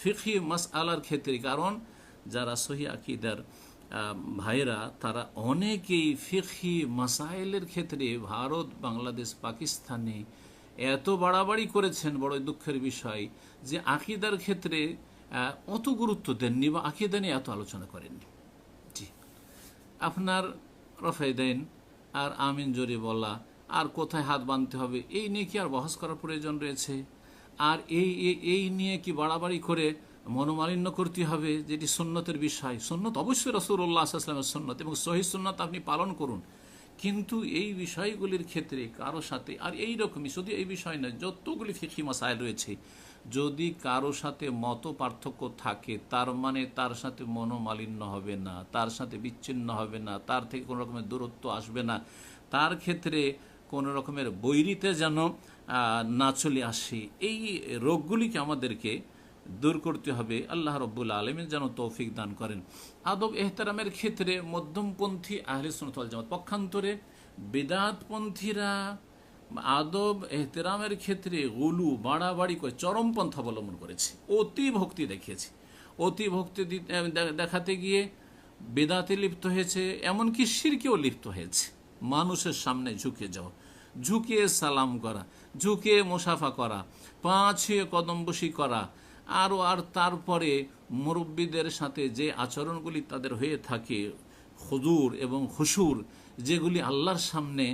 ফিকহি মাসআলার ক্ষেত্রে। কারণ যারা সহি আকীদার ভাইরা, তারা অনেকেই ফিকহি মাসাইলের ক্ষেত্রে ভারত, বাংলাদেশ, পাকিস্তানে এত বাড়াবাড়ি করেছেন, বড় দুঃখের বিষয়, যে আকীদার ক্ষেত্রে অত গুরুত্ব দেননি বা আকীদা নিয়ে এত আলোচনা করেননি। জি, আপনার রফায়দাইন আর আমিন জোরে বলা আর কোথায় হাত বাঁধতে হবে এই নিয়ে কি আর বহস করার প্রয়োজন রয়েছে? আর এই নিয়ে কি বাড়াবাড়ি করে মনোমালিন্য করতে হবে? যেটি সুন্নতের বিষয়, সুন্নত অবশ্যই রাসূলুল্লাহ সাল্লাল্লাহু আলাইহি ওয়াসাল্লামের সুন্নত এবং সহিহ সুন্নাত আপনি পালন করুন, কিন্তু এই বিষয়গুলির ক্ষেত্রে কারো সাথে, আর এই রকমই শুধু এই বিষয় নয়, যতগুলি ফিকহি মাসাইল রয়েছে, যদি কারো সাথে মত পার্থক্য থাকে তার মানে তার সাথে মনোমালিন্য হবে না, তার সাথে বিচ্ছিন্ন হবে না, তার থেকে কোনো রকমের দূরত্ব আসবে না, তার ক্ষেত্রে কোনো রকমের বৈরিতে যেন না চলে আসে। এই রোগগুলিকে আমাদেরকে দূর করতে হবে। আল্লাহ রব্বুল আলমিন যেন তৌফিক দান করেন। আদব এহতেরামের ক্ষেত্রে মধ্যমপন্থী আহলে সুন্নাত ওয়াল জামাত, পক্ষান্তরে বিদআতপন্থীরা আদব এহতেরামের ক্ষেত্রে গুলু বাড়াবাড়ি করে চরমপন্থা অবলম্বন করেছে, অতি ভক্তি দেখিয়েছে। অতি ভক্তি দেখাতে গিয়ে বেদাতে লিপ্ত হয়েছে, এমনকি শিরকেও লিপ্ত হয়েছে। মানুষের সামনে ঝুঁকে যাওয়া, ঝুঁকে সালাম করা, ঝুঁকে মুসাফা করা, পা ছুঁয়ে কদম বসি করা, আর তারপরে মুরব্বীদের সাথে যে আচরণগুলি তাদের হয়ে থাকে, হুজুর এবং খুশুর, যেগুলি আল্লাহর সামনে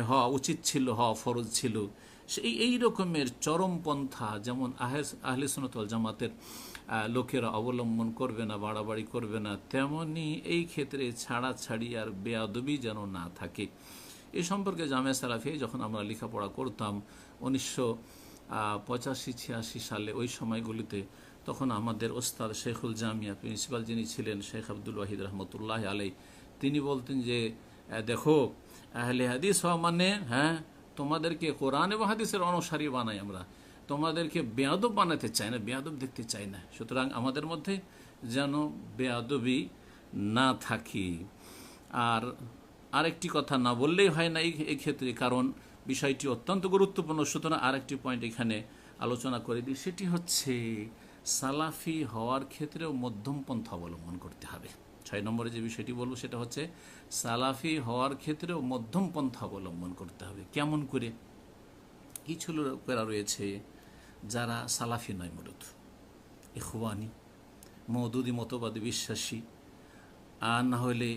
হওয়া উচিত ছিল, হওয়া ফরজ ছিল, সেই এই রকমের চরমপন্থা যেমন আহলে সুন্নাত ওয়াল জামাতের লোকেরা অবলম্বন করবে না, বাড়াবাড়ি করবে না, তেমনি এই ক্ষেত্রে ছাড়াছাড়ি আর বেয়াদবি যেন না থাকে। এ সম্পর্কে জামিয়া সালাফিয়া যখন আমরা লেখাপড়া করতাম 1985-86 সালে, ওই সময়গুলিতে, তখন আমাদের ওস্তাদ শেখুল জামিয়া প্রিন্সিপাল যিনি ছিলেন শেখ আব্দুল ওয়াহিদ রহমতুল্লাহ আলাই, তিনি বলতেন যে দেখো, আহলে হাদিস হওয়া মানে তোমাদেরকে কোরআন এবং হাদিসের অনুসারী বানাই আমরা, তোমাদেরকে বেয়াদব বানাতে চাই না, বেয়াদব দেখতে চাই না। সুতরাং আমাদের মধ্যে যেন বেয়াদবি না থাকি। আর আরেকটি কথা না বললেই হয় না এই ক্ষেত্রে, কারণ বিষয়টি অত্যন্ত গুরুত্বপূর্ণ। সুতরাং আরেকটি পয়েন্ট এখানে আলোচনা করে দিই, সেটি হচ্ছে সালাফি হওয়ার ক্ষেত্রেও মধ্যম পন্থা অবলম্বন করতে হবে। 6 নম্বরে যে বিষয়টি বলবো সেটা হচ্ছে সালাফি হওয়ার ক্ষেত্রেও মধ্যম পন্থা অবলম্বন করতে হবে। কেমন করে? কিছু লোকেরা রয়েছে যারা সালাফি নয়, মূলত ইখওয়ানি, মওদুদি মতবাদে বিশ্বাসী, আর না হলে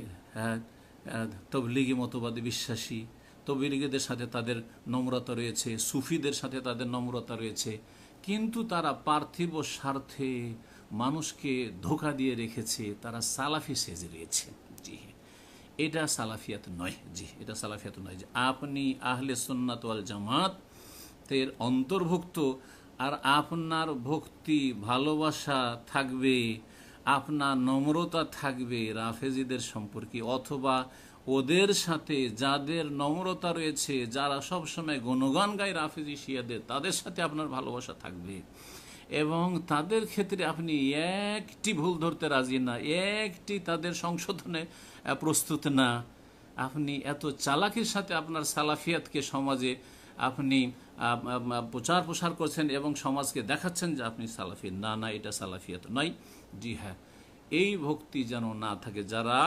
তবলিগি মতবাদে বিশ্বাসী। তবলিগীদের সাথে তাদের নম্রতা রয়েছে, সুফিদের সাথে তাদের নম্রতা রয়েছে, কিন্তু তারা পার্থিব স্বার্থে মানুষকে ধোঁকা দিয়ে রেখেছে, তারা সালাফি সেজে রয়েছে। জি, এটা সালাফিয়াত নয়। জি, এটা সালাফিয়াত নয় যে আপনি আহলে সুন্নাত ওয়াল জামাতের অন্তর্ভুক্ত, আর আপনার ভক্তি ভালোবাসা থাকবে, আপনার নম্রতা থাকবে রাফেজিদের সম্পর্কে, অথবা ওদের সাথে যাদের নম্রতা রয়েছে, যারা সবসময় গুণগান গায় রাফেজি শিয়াদের, তাদের সাথে আপনার ভালোবাসা থাকবে, এবং তাদের ক্ষেত্রে আপনি একটি ভুল ধরতে রাজি না, একটি তাদের সংশোধনে প্রস্তুত না। আপনি এত চালাকির সাথে আপনার সালাফিয়াতকে সমাজে আপনি প্রচার প্রসার করছেন এবং সমাজকে দেখাচ্ছেন যে আপনি সালাফি। না, এটা সালাফিয়াত নয়। জি হ্যাঁ, এই ভক্তি যেন না থাকে। যারা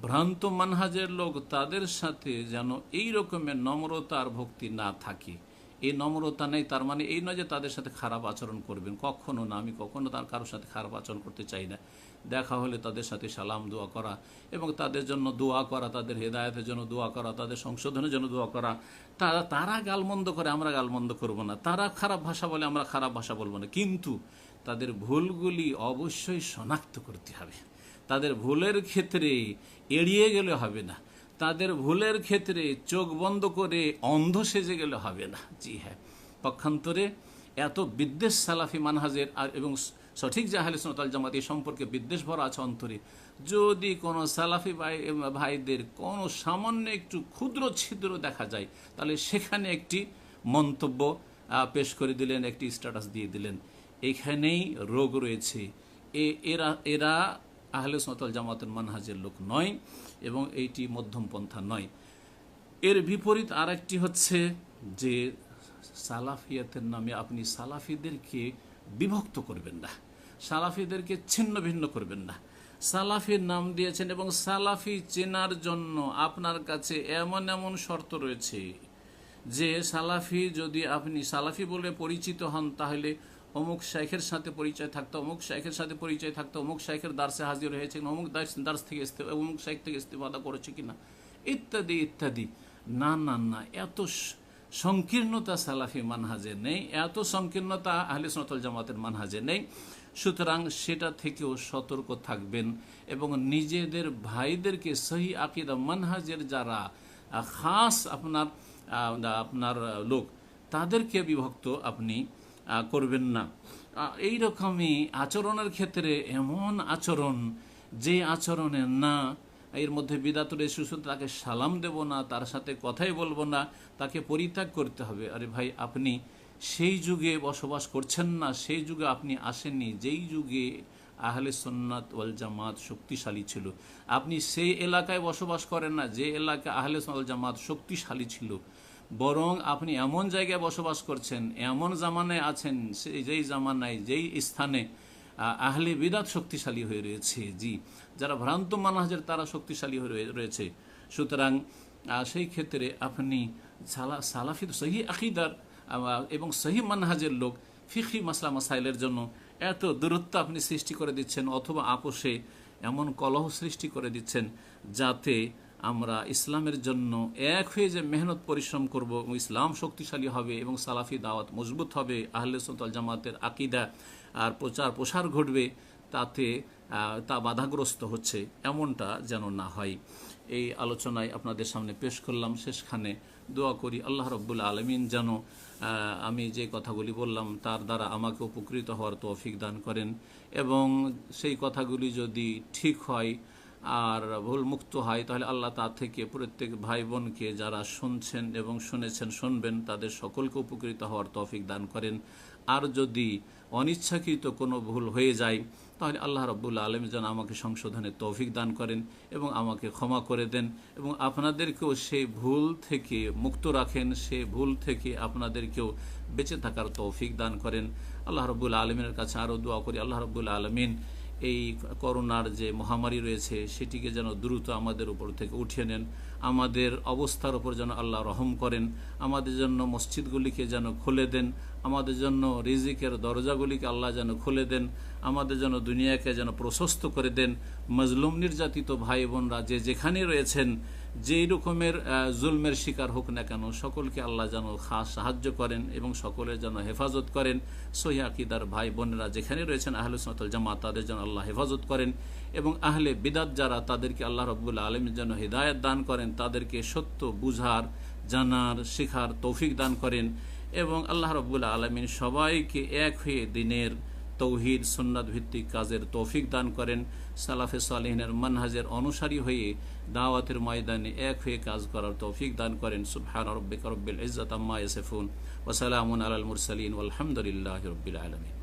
ভ্রান্ত মানহাজের লোক, তাদের সাথে যেন এই রকমের নম্রতার ভক্তি না থাকে। এই নম্রতা নেই তার মানে এই নয় যে তাদের সাথে খারাপ আচরণ করবেন, কখনো না। আমি কখনো তার কারোর সাথে খারাপ আচরণ করতে চাই না। দেখা হলে তাদের সাথে সালাম দোয়া করা এবং তাদের জন্য দোয়া করা, তাদের হেদায়েতের জন্য দোয়া করা, তাদের সংশোধনের জন্য দোয়া করা। তারা গালমন্দ করে, আমরা গালমন্দ করব না। তারা খারাপ ভাষা বলে, আমরা খারাপ ভাষা বলবো না। কিন্তু তাদের ভুলগুলি অবশ্যই শনাক্ত করতে হবে। তাদের ভুলের ক্ষেত্রে এড়িয়ে গেলে হবে না, তাদের ভুলের ক্ষেত্রে চোখ বন্ধ করে অন্ধ সেজে গেলে হবে না। জি হ্যাঁ, পক্ষান্তরে এত বিদ্বেষ সালাফি মানহাজের এবং সঠিক যে আহলে সুন্নাত ওয়াল জামাত এই সম্পর্কে বিদ্বেষ ভরা আছে অন্তরে। যদি কোনো সালাফি ভাইদের কোনো সামান্য একটু ক্ষুদ্র ছিদ্র দেখা যায়, তাহলে সেখানে একটি মন্তব্য পেশ করে দিলেন, একটি স্ট্যাটাস দিয়ে দিলেন। এখানেই রোগ রয়েছে। এরা আহলে সুন্নাত ওয়াল জামাতের মানহাজের লোক নয় এবং এইটি মধ্যম পন্থা নয়। এর বিপরীত আরেকটি হচ্ছে যে সালাফিয়াতের নামে আপনি সালাফিদেরকে বিভক্ত করবেন না, সালাফিদেরকে ছিন্ন ভিন্ন করবেন না। সালাফির নাম দিয়েছেন এবং সালাফি চেনার জন্য আপনার কাছে এমন এমন শর্ত রয়েছে যে সালাফি, যদি আপনি সালাফি বলে পরিচিত হন, তাহলে অমুক শাইখের সাথে পরিচয় থাকতো, অমুক শাইখের সাথে পরিচয় থাকতো, অমুক শাইখের দার্সে হাজির হয়েছে কিনা, অমুক দার্স থেকে অমুক শাইখ থেকে ইস্তেফাদা করেছে কিনা, ইত্যাদি ইত্যাদি। না না না, এত সংকীর্ণতা সালাফি মানহাজে নেই, এত সংকীর্ণতা আহলে সুন্নাত ওয়াল জামাতের মানহাজে নেই। সুতরাং সেটা থেকেও সতর্ক থাকবেন এবং নিজেদের ভাইদেরকে সহি আকিদা মানহাজের যারা খাস আপনার লোক, তাদেরকে বিভক্ত আপনি করবেন না। এই রকমই আচরণের ক্ষেত্রে এমন আচরণ, যে আচরণে না এর মধ্যে বিদাত রয়েছে, তাকে সালাম দেব না, তার সাথে কথাই বলবো না, তাকে পরিত্যাগ করতে হবে। আরে ভাই, আপনি সেই যুগে বসবাস করছেন না, সেই যুগে আপনি আসেননি যেই যুগে আহলে সুন্নাত ওয়াল জামাত শক্তিশালী ছিল। আপনি সেই এলাকায় বসবাস করেন না যে এলাকা আহলে সুন্নাত ওয়াল জামাত শক্তিশালী ছিল, বরং আপনি এমন জায়গায় বসবাস করছেন, এমন জামানায় আছেন, যেই জামানায় যেই স্থানে আহলে বিদাত শক্তিশালী হয়ে রয়েছে। জি, যারা ভ্রান্ত মানহাজের তারা শক্তিশালী হয়ে রয়েছে। সুতরাং সেই ক্ষেত্রে আপনি সালাফি সহি আকিদার এবং সহি মানহাজের লোক ফিকহি মাসলা মাসাইলের জন্য এত দূরত্ব আপনি সৃষ্টি করে দিচ্ছেন, অথবা আপোষে এমন কলহ সৃষ্টি করে দিচ্ছেন, যাতে আমরা ইসলামের জন্য এক হয়ে যে মেহনত পরিশ্রম করব, ইসলাম শক্তিশালী হবে এবং সালাফি দাওয়াত মজবুত হবে, আহলে সুন্নাত ওয়াল জামাতের আকিদা আর প্রসার ঘটবে, তাতে তা বাধাগ্রস্ত হচ্ছে, এমনটা যেন না হয়। এই আলোচনায় আপনাদের সামনে পেশ করলাম। শেষখানে দোয়া করি আল্লাহ রাব্বুল আলামিন যেন আমি যে কথাগুলি বললাম তার দ্বারা আমাকে উপকৃত হওয়ার তৌফিক দান করেন, এবং সেই কথাগুলি যদি ঠিক হয় আর ভুল মুক্ত হয়, তাহলে আল্লাহ তা থেকে প্রত্যেক ভাই বোনকে যারা শুনছেন এবং শুনেছেন শুনবেন তাদের সকলকে উপকৃত হওয়ার তৌফিক দান করেন। আর যদি অনিচ্ছাকৃত কোনো ভুল হয়ে যায়, তাহলে আল্লাহ রাব্বুল আলামিন যেন আমাকে সংশোধনের তৌফিক দান করেন এবং আমাকে ক্ষমা করে দেন, এবং আপনাদেরকেও সেই ভুল থেকে মুক্ত রাখেন, সেই ভুল থেকে আপনাদেরকেও বেঁচে থাকার তৌফিক দান করেন। আল্লাহ রাব্বুল আলামিনের কাছে আরও দোয়া করি, আল্লাহ রাব্বুল আলামিন এই করোনার যে মহামারী রয়েছে সেটিকে যেন দ্রুত আমাদের উপর থেকে উঠিয়ে নেন, আমাদের অবস্থার উপর যেন আল্লাহ রহম করেন, আমাদের জন্য মসজিদগুলিকে যেন খুলে দেন, আমাদের জন্য রিজিকের দরজাগুলিকে আল্লাহ যেন খুলে দেন, আমাদের জন্য দুনিয়াকে যেন প্রশস্ত করে দেন। মজলুম নির্যাতিত ভাই বোনরা যে যেখানে রয়েছেন, যেই রকমের জুলমের শিকার হোক না কেন, সকলকে আল্লাহ যেন খাস সাহায্য করেন এবং সকলের যেন হেফাজত করেন। সহিহ আকীদার ভাই বোনেরা যেখানে রয়েছেন আহলে সুন্নাত ওয়াল জামাত, তাদের যেন আল্লাহ হেফাজত করেন, এবং আহলে বিদাত যারা, তাদেরকে আল্লাহ রাব্বুল আলামিন যেন হিদায়াত দান করেন, তাদেরকে সত্য বুঝার, জানার, শেখার তৌফিক দান করেন, এবং আল্লাহ রাব্বুল আলামিন সবাইকে এক হয়ে দিনের তৌহিদ সুন্নাত ভিত্তিক কাজের তৌফিক দান করেন, সালাফে সালেহিনের মানহাজের অনুসারী হয়ে দাওয়াতের ময়দানে এক হয়ে কাজ করার তৌফিক দান করেন। সুবহান রাব্বিকা রব্বিল ইজ্জাতি আম্মা ইয়াসিফুন ওয়া সালামুন আলাল মুরসালিন ওয়ালহামদুলিল্লাহি রাব্বিল আলামিন।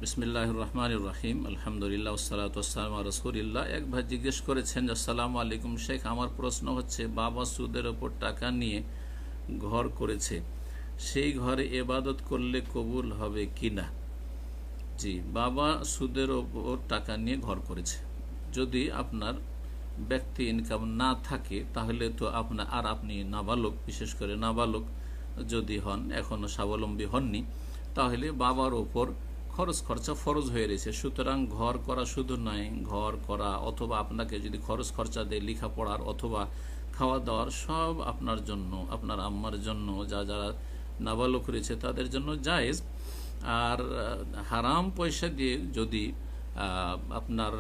বিসমিল্লাহির রহমানির রহিম, আলহামদুলিল্লাহ ওয়াসসালাতু ওয়াসসালামু আলা রাসূলিল্লাহ। এক ভাই জিজ্ঞেস করেছেন, আসসালামু আলাইকুম শেখ, আমার প্রশ্ন হচ্ছে বাবা সুদের ওপর টাকা নিয়ে ঘর করেছে, সেই ঘরে ইবাদত করলে কবুল হবে কিনা? জি, বাবা সুদের ওপর টাকা নিয়ে ঘর করেছে, যদি আপনার ব্যক্তি ইনকাম না থাকে তাহলে তো আপনি নাবালক, বিশেষ করে নাবালক যদি হন, এখনো স্বাবলম্বী হননি, তাহলে বাবার ওপর খরচ খরচা ফরজ হয়ে রয়েছে। সুতরাং ঘর করা শুধু নয়, ঘর করা অথবা আপনাকে যদি খরচ খরচা দেয় লেখাপড়ার অথবা খাওয়া দাওয়ার, সব আপনার জন্য, আপনার আম্মার জন্য, যারা নাবালক রয়েছে তাদের জন্য জায়েজ। আর হারাম পয়সা দিয়ে যদি আপনার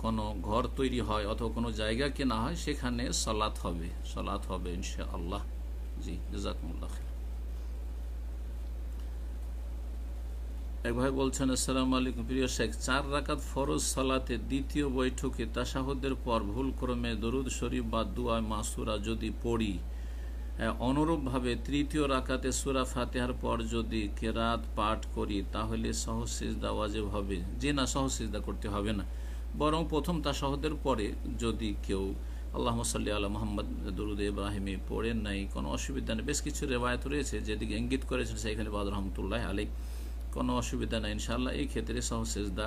কোনো ঘর তৈরি হয় অথবা কোনো জায়গা কেনা হয়, সেখানে সালাত হবে ইনশাআল্লাহ। জি, জাযাকুমুল্লাহ খাইর। এক ভাই বলছেন, আসসালামু আলাইকুম প্রিয় শেখ, 4 রাকাত ফরজ সালাতে দ্বিতীয় বৈঠকে তাশাহুদের পর ভুলক্রমে দরুদ শরীফ বা দুআ মাসুরা যদি পড়ি, অনুরূপভাবে তৃতীয় রাকাতে সূরা ফাতিহার পর যদি কেরাত পাঠ করি, তাহলে সহজ সিজদা ওয়াজিব হবে? জি না, সহজ সিজদা করতে হবে না, বরং প্রথম তাশাহুদের পরে যদি কেউ আল্লাহুম্মা সাল্লি আলা মুহাম্মদ দরুদ ইব্রাহিমে পড়েন নাই, কোনো অসুবিধা নেই। বেশ কিছু রিওয়ায়াত রয়েছে যেদিকে ইঙ্গিত করেছেন সেইখানে বাদ রহমতুল্লাহ আলাইহি, কোনো অসুবিধা নাই ইনশাআল্লাহ। এই ক্ষেত্রে সহসেজদা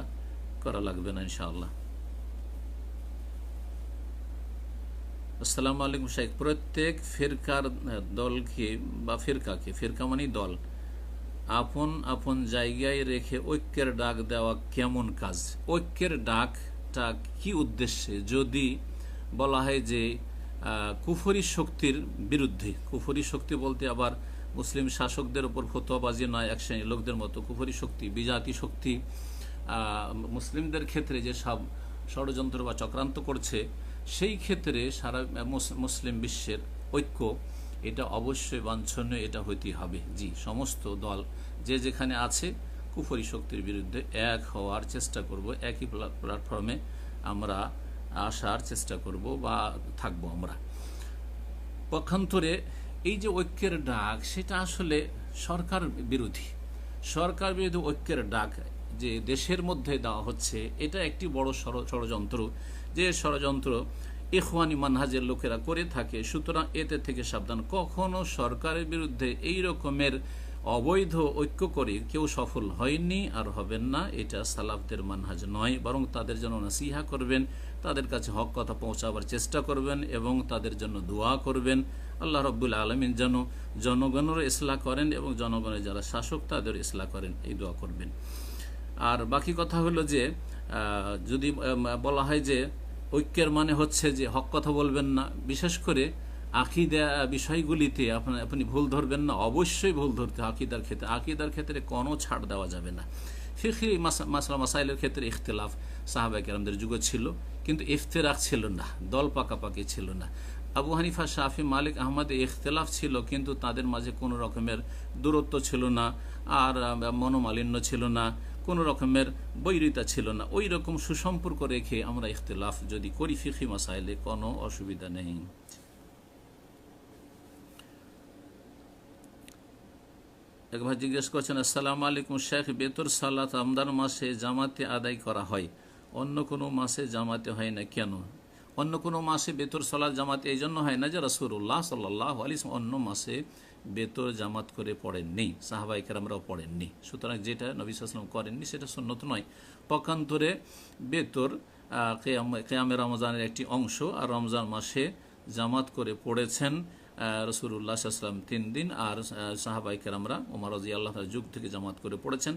করা লাগবে না ইনশাআল্লাহ। আসসালামু আলাইকুম শেখ, প্রত্যেক ফিরকার দলকে বা ফিরকাকে, ফিরকা মানে দল, আপন আপন জায়গায় রেখে ঐক্যের ডাক দেওয়া কেমন কাজ? ঐক্যের ডাকটা কি উদ্দেশ্যে? যদি বলা হয় যে কুফরি শক্তির বিরুদ্ধে, কুফরি শক্তি বলতে আবার মুসলিম শাসকদের উপর ফতোয়াবাজি নয়, এক শ্রেণীর লোকদের মতো কুফরি শক্তি, বিজাতি শক্তি মুসলিমদের ক্ষেত্রে যে সব ষড়যন্ত্র বা চক্রান্ত করছে, সেই ক্ষেত্রে সারা মুসলিম বিশ্বের ঐক্য এটা অবশ্যই বাঞ্ছনীয়, এটা হইতেই হবে। জি, সমস্ত দল যে যেখানে আছে কুফরি শক্তির বিরুদ্ধে এক হওয়ার চেষ্টা করব, একই প্ল্যাটফর্মে আমরা আসার চেষ্টা করব বা থাকবো আমরা। পক্ষান্তরে এই যে ঐক্যের ডাক, সেটা আসলে সরকার বিরোধী। সরকার বিরোধী ঐক্যের ডাক যে দেশের মধ্যে দেওয়া হচ্ছে, এটা একটি বড় ষড়যন্ত্র, যে ষড়যন্ত্র ইখওয়ানি মানহাজের লোকেরা করে থাকে। সুতরাং এতে থেকে সাবধান। কখনো সরকারের বিরুদ্ধে এই রকমের অবৈধ ঐক্য করে কেউ সফল হয়নি আর হবেন না। এটা সালাফদের মানহাজ নয়, বরং তাদের জন্য নাসিহা করবেন, তাদের কাছে হক কথা পৌঁছাবার চেষ্টা করবেন এবং তাদের জন্য দোয়া করবেন। আল্লাহ রাব্বুল আলামিন যেন জনগণের ইসলাহ করেন এবং জনগণের যারা শাসক তাদের ইসলাহ করেন, এই দোয়া করবেন। আর বাকি কথা হলো যে যদি বলা হয় যে ঐক্যের মানে হচ্ছে যে হক কথা বলবেন না, বিশেষ করে আকিদা বিষয়গুলিতে আপনি ভুল ধরবেন না, অবশ্যই ভুল ধরতে আকিদার ক্ষেত্রে কোনো ছাড় দেওয়া যাবে না। ফিকহি মাসলা মাসাইলের ক্ষেত্রে ইখতিলাফ সাহাবায়ে কেরামদের যুগে ছিল, কিন্তু ইফতিরাক ছিল না, দল পাকাপাকি ছিল না। আবু হানিফা, শাফি, মালিক, আহমদ ইখতিলাফ ছিল, কিন্তু তাদের মাঝে কোনো রকমের দূরত্ব ছিল না, আর মনোমালিন্য ছিল না, কোনো রকমের বৈরিতা ছিল না। ওই রকম সুসম্পর্ক রেখে আমরা ইখতিলাফ যদি করি ফিকহি মাসাইলে কোনো অসুবিধা নেই। এক ভাই জিজ্ঞেস করছেন, আসসালামু আলাইকুম শেখ, বেতর সালাত রমজান মাসে জামাতে আদায় করা হয়, অন্য কোনো মাসে জামাতে হয় না কেন? অন্য কোনো মাসে বেতর সালাত জামাতে এই জন্য হয় না যে রাসূলুল্লাহ সাল্লাল্লাহু আলাইহি ওয়াসাল্লাম অন্য মাসে বেতর জামাত করে পড়েননি, সাহাবায়ে কেরামরাও পড়েননি। সুতরাং যেটা নবী সাল্লাল্লাহু আলাইহি ওয়াসাল্লাম করেননি সেটা সুন্নত নয়। পক্ষান্তরে বেতর কিয়ামে রমজানের একটি অংশ, আর রমজান মাসে জামাত করে পড়েছেন রাসূলুল্লাহ সাল্লাল্লাহু আলাইহি ওয়াসাল্লাম 3 দিন, আর সাহাবায়ে কেরামরা ওমর রাদিয়াল্লাহু তাআলার যুগ থেকে জামাত করে পড়েছেন।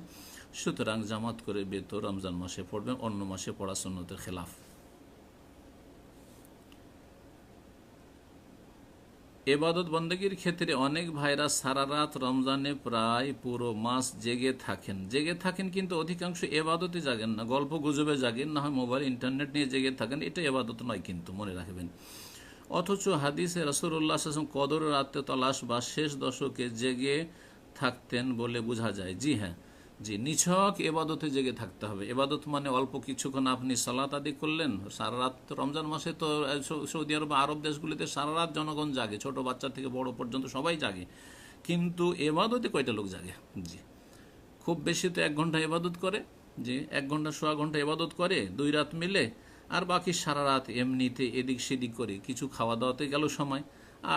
সুতরাং জামাত করে বেতর রমজান মাসে পড়বেন, অন্য মাসে পড়া সুন্নতের খেলাফ। এবাদত বন্দেগীর ক্ষেত্রে অনেক ভাইরা সারা রাত রমজানে প্রায় পুরো মাস জেগে থাকেন, কিন্তু অধিকাংশ এবাদতে জাগেন না, গল্প গুজবে জাগেন, না হয় মোবাইল ইন্টারনেট নিয়ে জেগে থাকেন। এটা এবাদত নয়, কিন্তু মনে রাখবেন। অথচ হাদিসে রাসূলুল্লাহ সাল্লাল্লাহু আলাইহি ওয়াসাল্লাম কদর রাতে তালাশ বা শেষ দশকে জেগে থাকতেন বলে বোঝা যায়। জি হ্যাঁ, জি, নিছক এবাদতে জেগে থাকতে হবে। এবাদত মানে অল্প কিছুক্ষণ আপনি সালাত আদি করলেন, সারা রাত। রমজান মাসে তো সৌদি আরব, আরব দেশগুলিতে সারা রাত জনগণ জাগে, ছোট বাচ্চা থেকে বড় পর্যন্ত সবাই জাগে, কিন্তু এবাদতে কয়টা লোক জাগে? জি, খুব বেশি তো 1 ঘন্টা এবাদত করে, যে 1 ঘন্টা সোয়া ঘন্টা এবাদত করে 2 রাত মিলে, আর বাকি সারা রাত এমনিতে এদিক সেদিক করে, কিছু খাওয়া দাওয়াতে গেল সময়,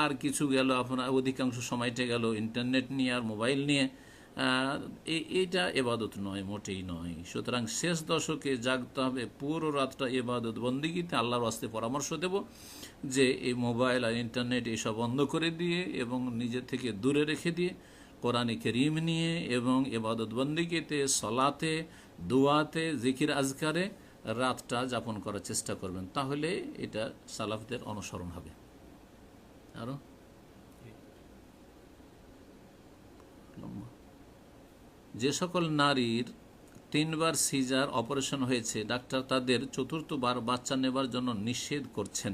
আর কিছু গেল আপনার অধিকাংশ সময়টা গেল ইন্টারনেট নিয়ে আর মোবাইল নিয়ে। এইটা এবাদত নয়, মোটেই নয়। সুতরাং শেষ দশকে জাগতে হবে, পুরো রাতটা এবাদত বন্দেগীতে। আল্লাহর ওয়াস্তে পরামর্শ দেব যে এই মোবাইল আর ইন্টারনেট এসব বন্ধ করে দিয়ে এবং নিজের থেকে দূরে রেখে দিয়ে কোরআনে কারীম নিয়ে এবং এবাদত বন্দেগীতে, সলাতে, দোয়াতে, জিকির আজকারে রাতটা যাপন করার চেষ্টা করবেন। তাহলে এটা সালাফদের অনুসরণ হবে। আরো যে সকল নারীর 3 বার সিজার অপারেশন হয়েছে, ডাক্তার তাদের 4th বার বাচ্চা নেবার জন্য নিষেধ করছেন,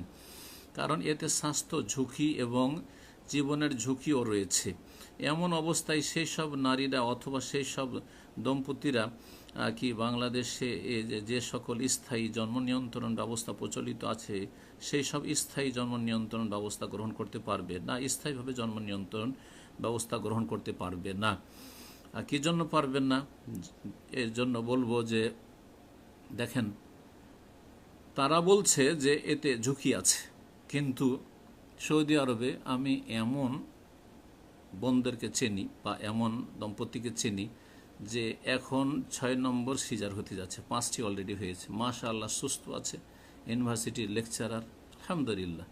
কারণ এতে স্বাস্থ্য ঝুঁকি এবং জীবনের ঝুঁকিও রয়েছে। এমন অবস্থায় সেই সব নারীরা অথবা সেই সব দম্পতিরা কি বাংলাদেশে যে সকল স্থায়ী জন্ম নিয়ন্ত্রণ ব্যবস্থা প্রচলিত আছে, সেই সব স্থায়ী জন্ম নিয়ন্ত্রণ ব্যবস্থা গ্রহণ করতে পারবে না? স্থায়ীভাবে জন্ম নিয়ন্ত্রণ ব্যবস্থা গ্রহণ করতে পারবে না। কি জন্য পারবেন না? এর জন্য বলবো যে দেখেন, তারা বলছে যে এতে ঝুঁকি আছে, কিন্তু সৌদি আরবে আমি এমন বোনদেরকে চিনি বা এমন দম্পতিকে চিনি যে এখন 6 নম্বর সিজার হতে যাচ্ছে, 5টি অলরেডি হয়েছে, মাশাআল্লাহ সুস্থ আছে, ইউনিভার্সিটির লেকচারার, আলহামদুলিল্লাহ।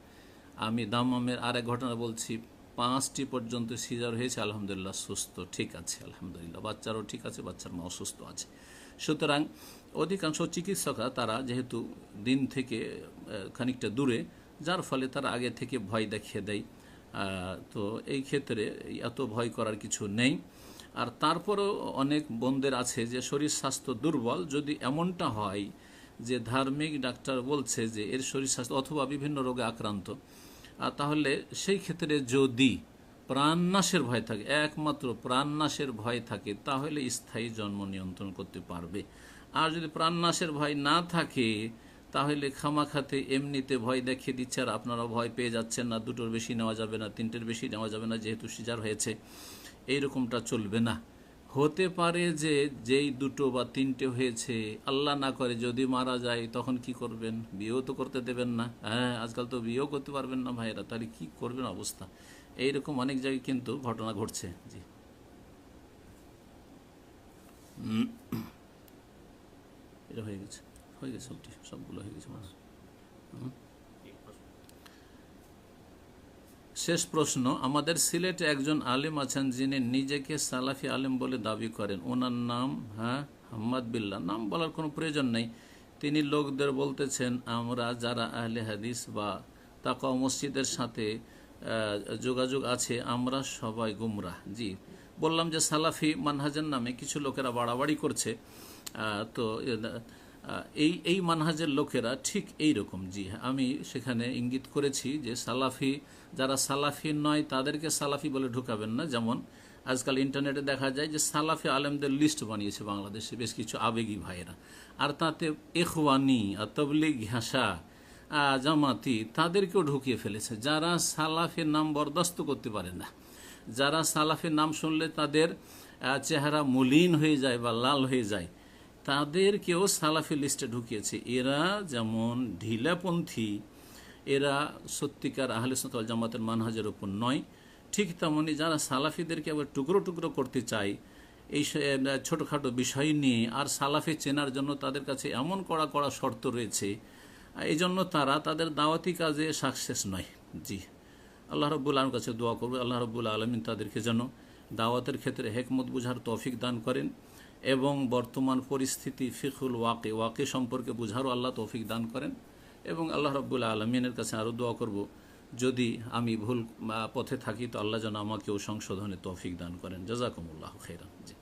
আমি দাম্মামের আরেক ঘটনা বলছি, 5টি পর্যন্ত সিজার হয়েছে, আলহামদুলিল্লাহ সুস্থ, ঠিক আছে, আলহামদুলিল্লাহ। বাচ্চারও ঠিক আছে, বাচ্চার মা অসুস্থ আছে। সুতরাং অধিকাংশ চিকিৎসকরা তারা যেহেতু দিন থেকে খানিকটা দূরে, যার ফলে তারা আগে থেকে ভয় দেখিয়ে দেয়। তো এই ক্ষেত্রে এত ভয় করার কিছু নেই। আর তারপরেও অনেক বোনদের আছে যে শরীর স্বাস্থ্য দুর্বল, যদি এমনটা হয় যে ধার্মিক ডাক্তার বলছে যে এর শরীর স্বাস্থ্য অথবা বিভিন্ন রোগে আক্রান্ত, তাহলে সেই ক্ষেত্রে যদি প্রাণনাশের ভয় থাকে, একমাত্র প্রাণনাশের ভয় থাকে, তাহলে স্থায়ী জন্ম নিয়ন্ত্রণ করতে পারবে। আর যদি প্রাণনাশের ভয় না থাকে, তাহলে খামাখাতে এমনিতে ভয় দেখিয়ে দিচ্ছে, আর আপনারা ভয় পেয়ে যাচ্ছেন না, 2টোর বেশি নেওয়া যাবে না, 3টের বেশি নেওয়া যাবে না, যেহেতু সিজার হয়েছে, এইরকমটা চলবে না। হতে পারে যে যেই 2টো বা 3টে হয়েছে, আল্লাহ না করে যদি মারা যায়, তখন কি করবেন? বিয়েও তো করতে দেবেন না। হ্যাঁ, আজকাল তো বিয়েও করতে পারবেন না ভাইয়েরা, তাহলে কি করবেন অবস্থা? এইরকম অনেক জায়গায় কিন্তু ঘটনা ঘটছে। জি, এটা হয়ে গেছে, হয়ে গেছে, সবগুলো হয়ে গেছে। শেষ প্রশ্ন, আমাদের সিলেটে একজন আলেম আছেন যিনি নিজেকে সালাফি আলেম বলে দাবি করেন, ওনার নাম হাম্মাদ বিল্লাহ। নাম বলার কোনো প্রয়োজন নেই। তিনি লোকদের বলতেছেন, আমরা যারা আহলে হাদিস বা তাকওয়া মসজিদের সাথে যোগাযোগ আছে, আমরা সবাই গুমরাহ। জি, বললাম যে সালাফি মানহাজের নামে কিছু লোকেরা বাড়াবাড়ি করছে। তো এই মানহাজের লোকেরা ঠিক এই রকম। জি, আমি সেখানে ইঙ্গিত করেছি যে সালাফি, যারা সালাফি নয় তাদেরকে সালাফি বলে ঢুকাবেন না। যেমন আজকাল ইন্টারনেটে দেখা যায় যে সালাফি আলেমদের লিস্ট বানিয়েছে বাংলাদেশে বেশ কিছু আবেগী ভাইয়েরা, আর তাতে ইখওয়ানি আর তবলিগ ঘাসা জামাতি তাদেরকেও ঢুকিয়ে ফেলেছে, যারা সালাফির নাম বরদাস্ত করতে পারে না, যারা সালাফির নাম শুনলে তাদের চেহারা মলিন হয়ে যায় বা লাল হয়ে যায়, তাদেরকেও সালাফি লিস্টে ঢুকিয়েছে। এরা যেমন ঢিলাপন্থী, এরা সত্যিকার আহলে সুন্নাত ওয়াল জামাতের মানহাজের উপর নয়, ঠিক তেমনি যারা সালাফিদেরকে আবার টুকরো টুকরো করতে চায় এই ছোটোখাটো বিষয় নিয়ে, আর সালাফি চেনার জন্য তাদের কাছে এমন কড়া কড়া শর্ত রয়েছে, এই জন্য তারা তাদের দাওয়াতি কাজে সাকসেস নয়। জি, আল্লাহ রাব্বুল আলামিনের কাছে দোয়া করব, আল্লাহ রাব্বুল আলামিন তাদেরকে যেন দাওয়াতের ক্ষেত্রে হেকমত বুঝার তৌফিক দান করেন, এবং বর্তমান পরিস্থিতি ফিকহুল ওয়াকে সম্পর্কে বুঝারও আল্লাহ তৌফিক দান করেন। এবং আল্লাহ রাব্বুল আলামিনের কাছে আরও দোয়া করব, যদি আমি ভুল পথে থাকি তো আল্লাহ যেন আমাকেও সংশোধনে তৌফিক দান করেন। জাযাকুমুল্লাহু খাইরান। জি।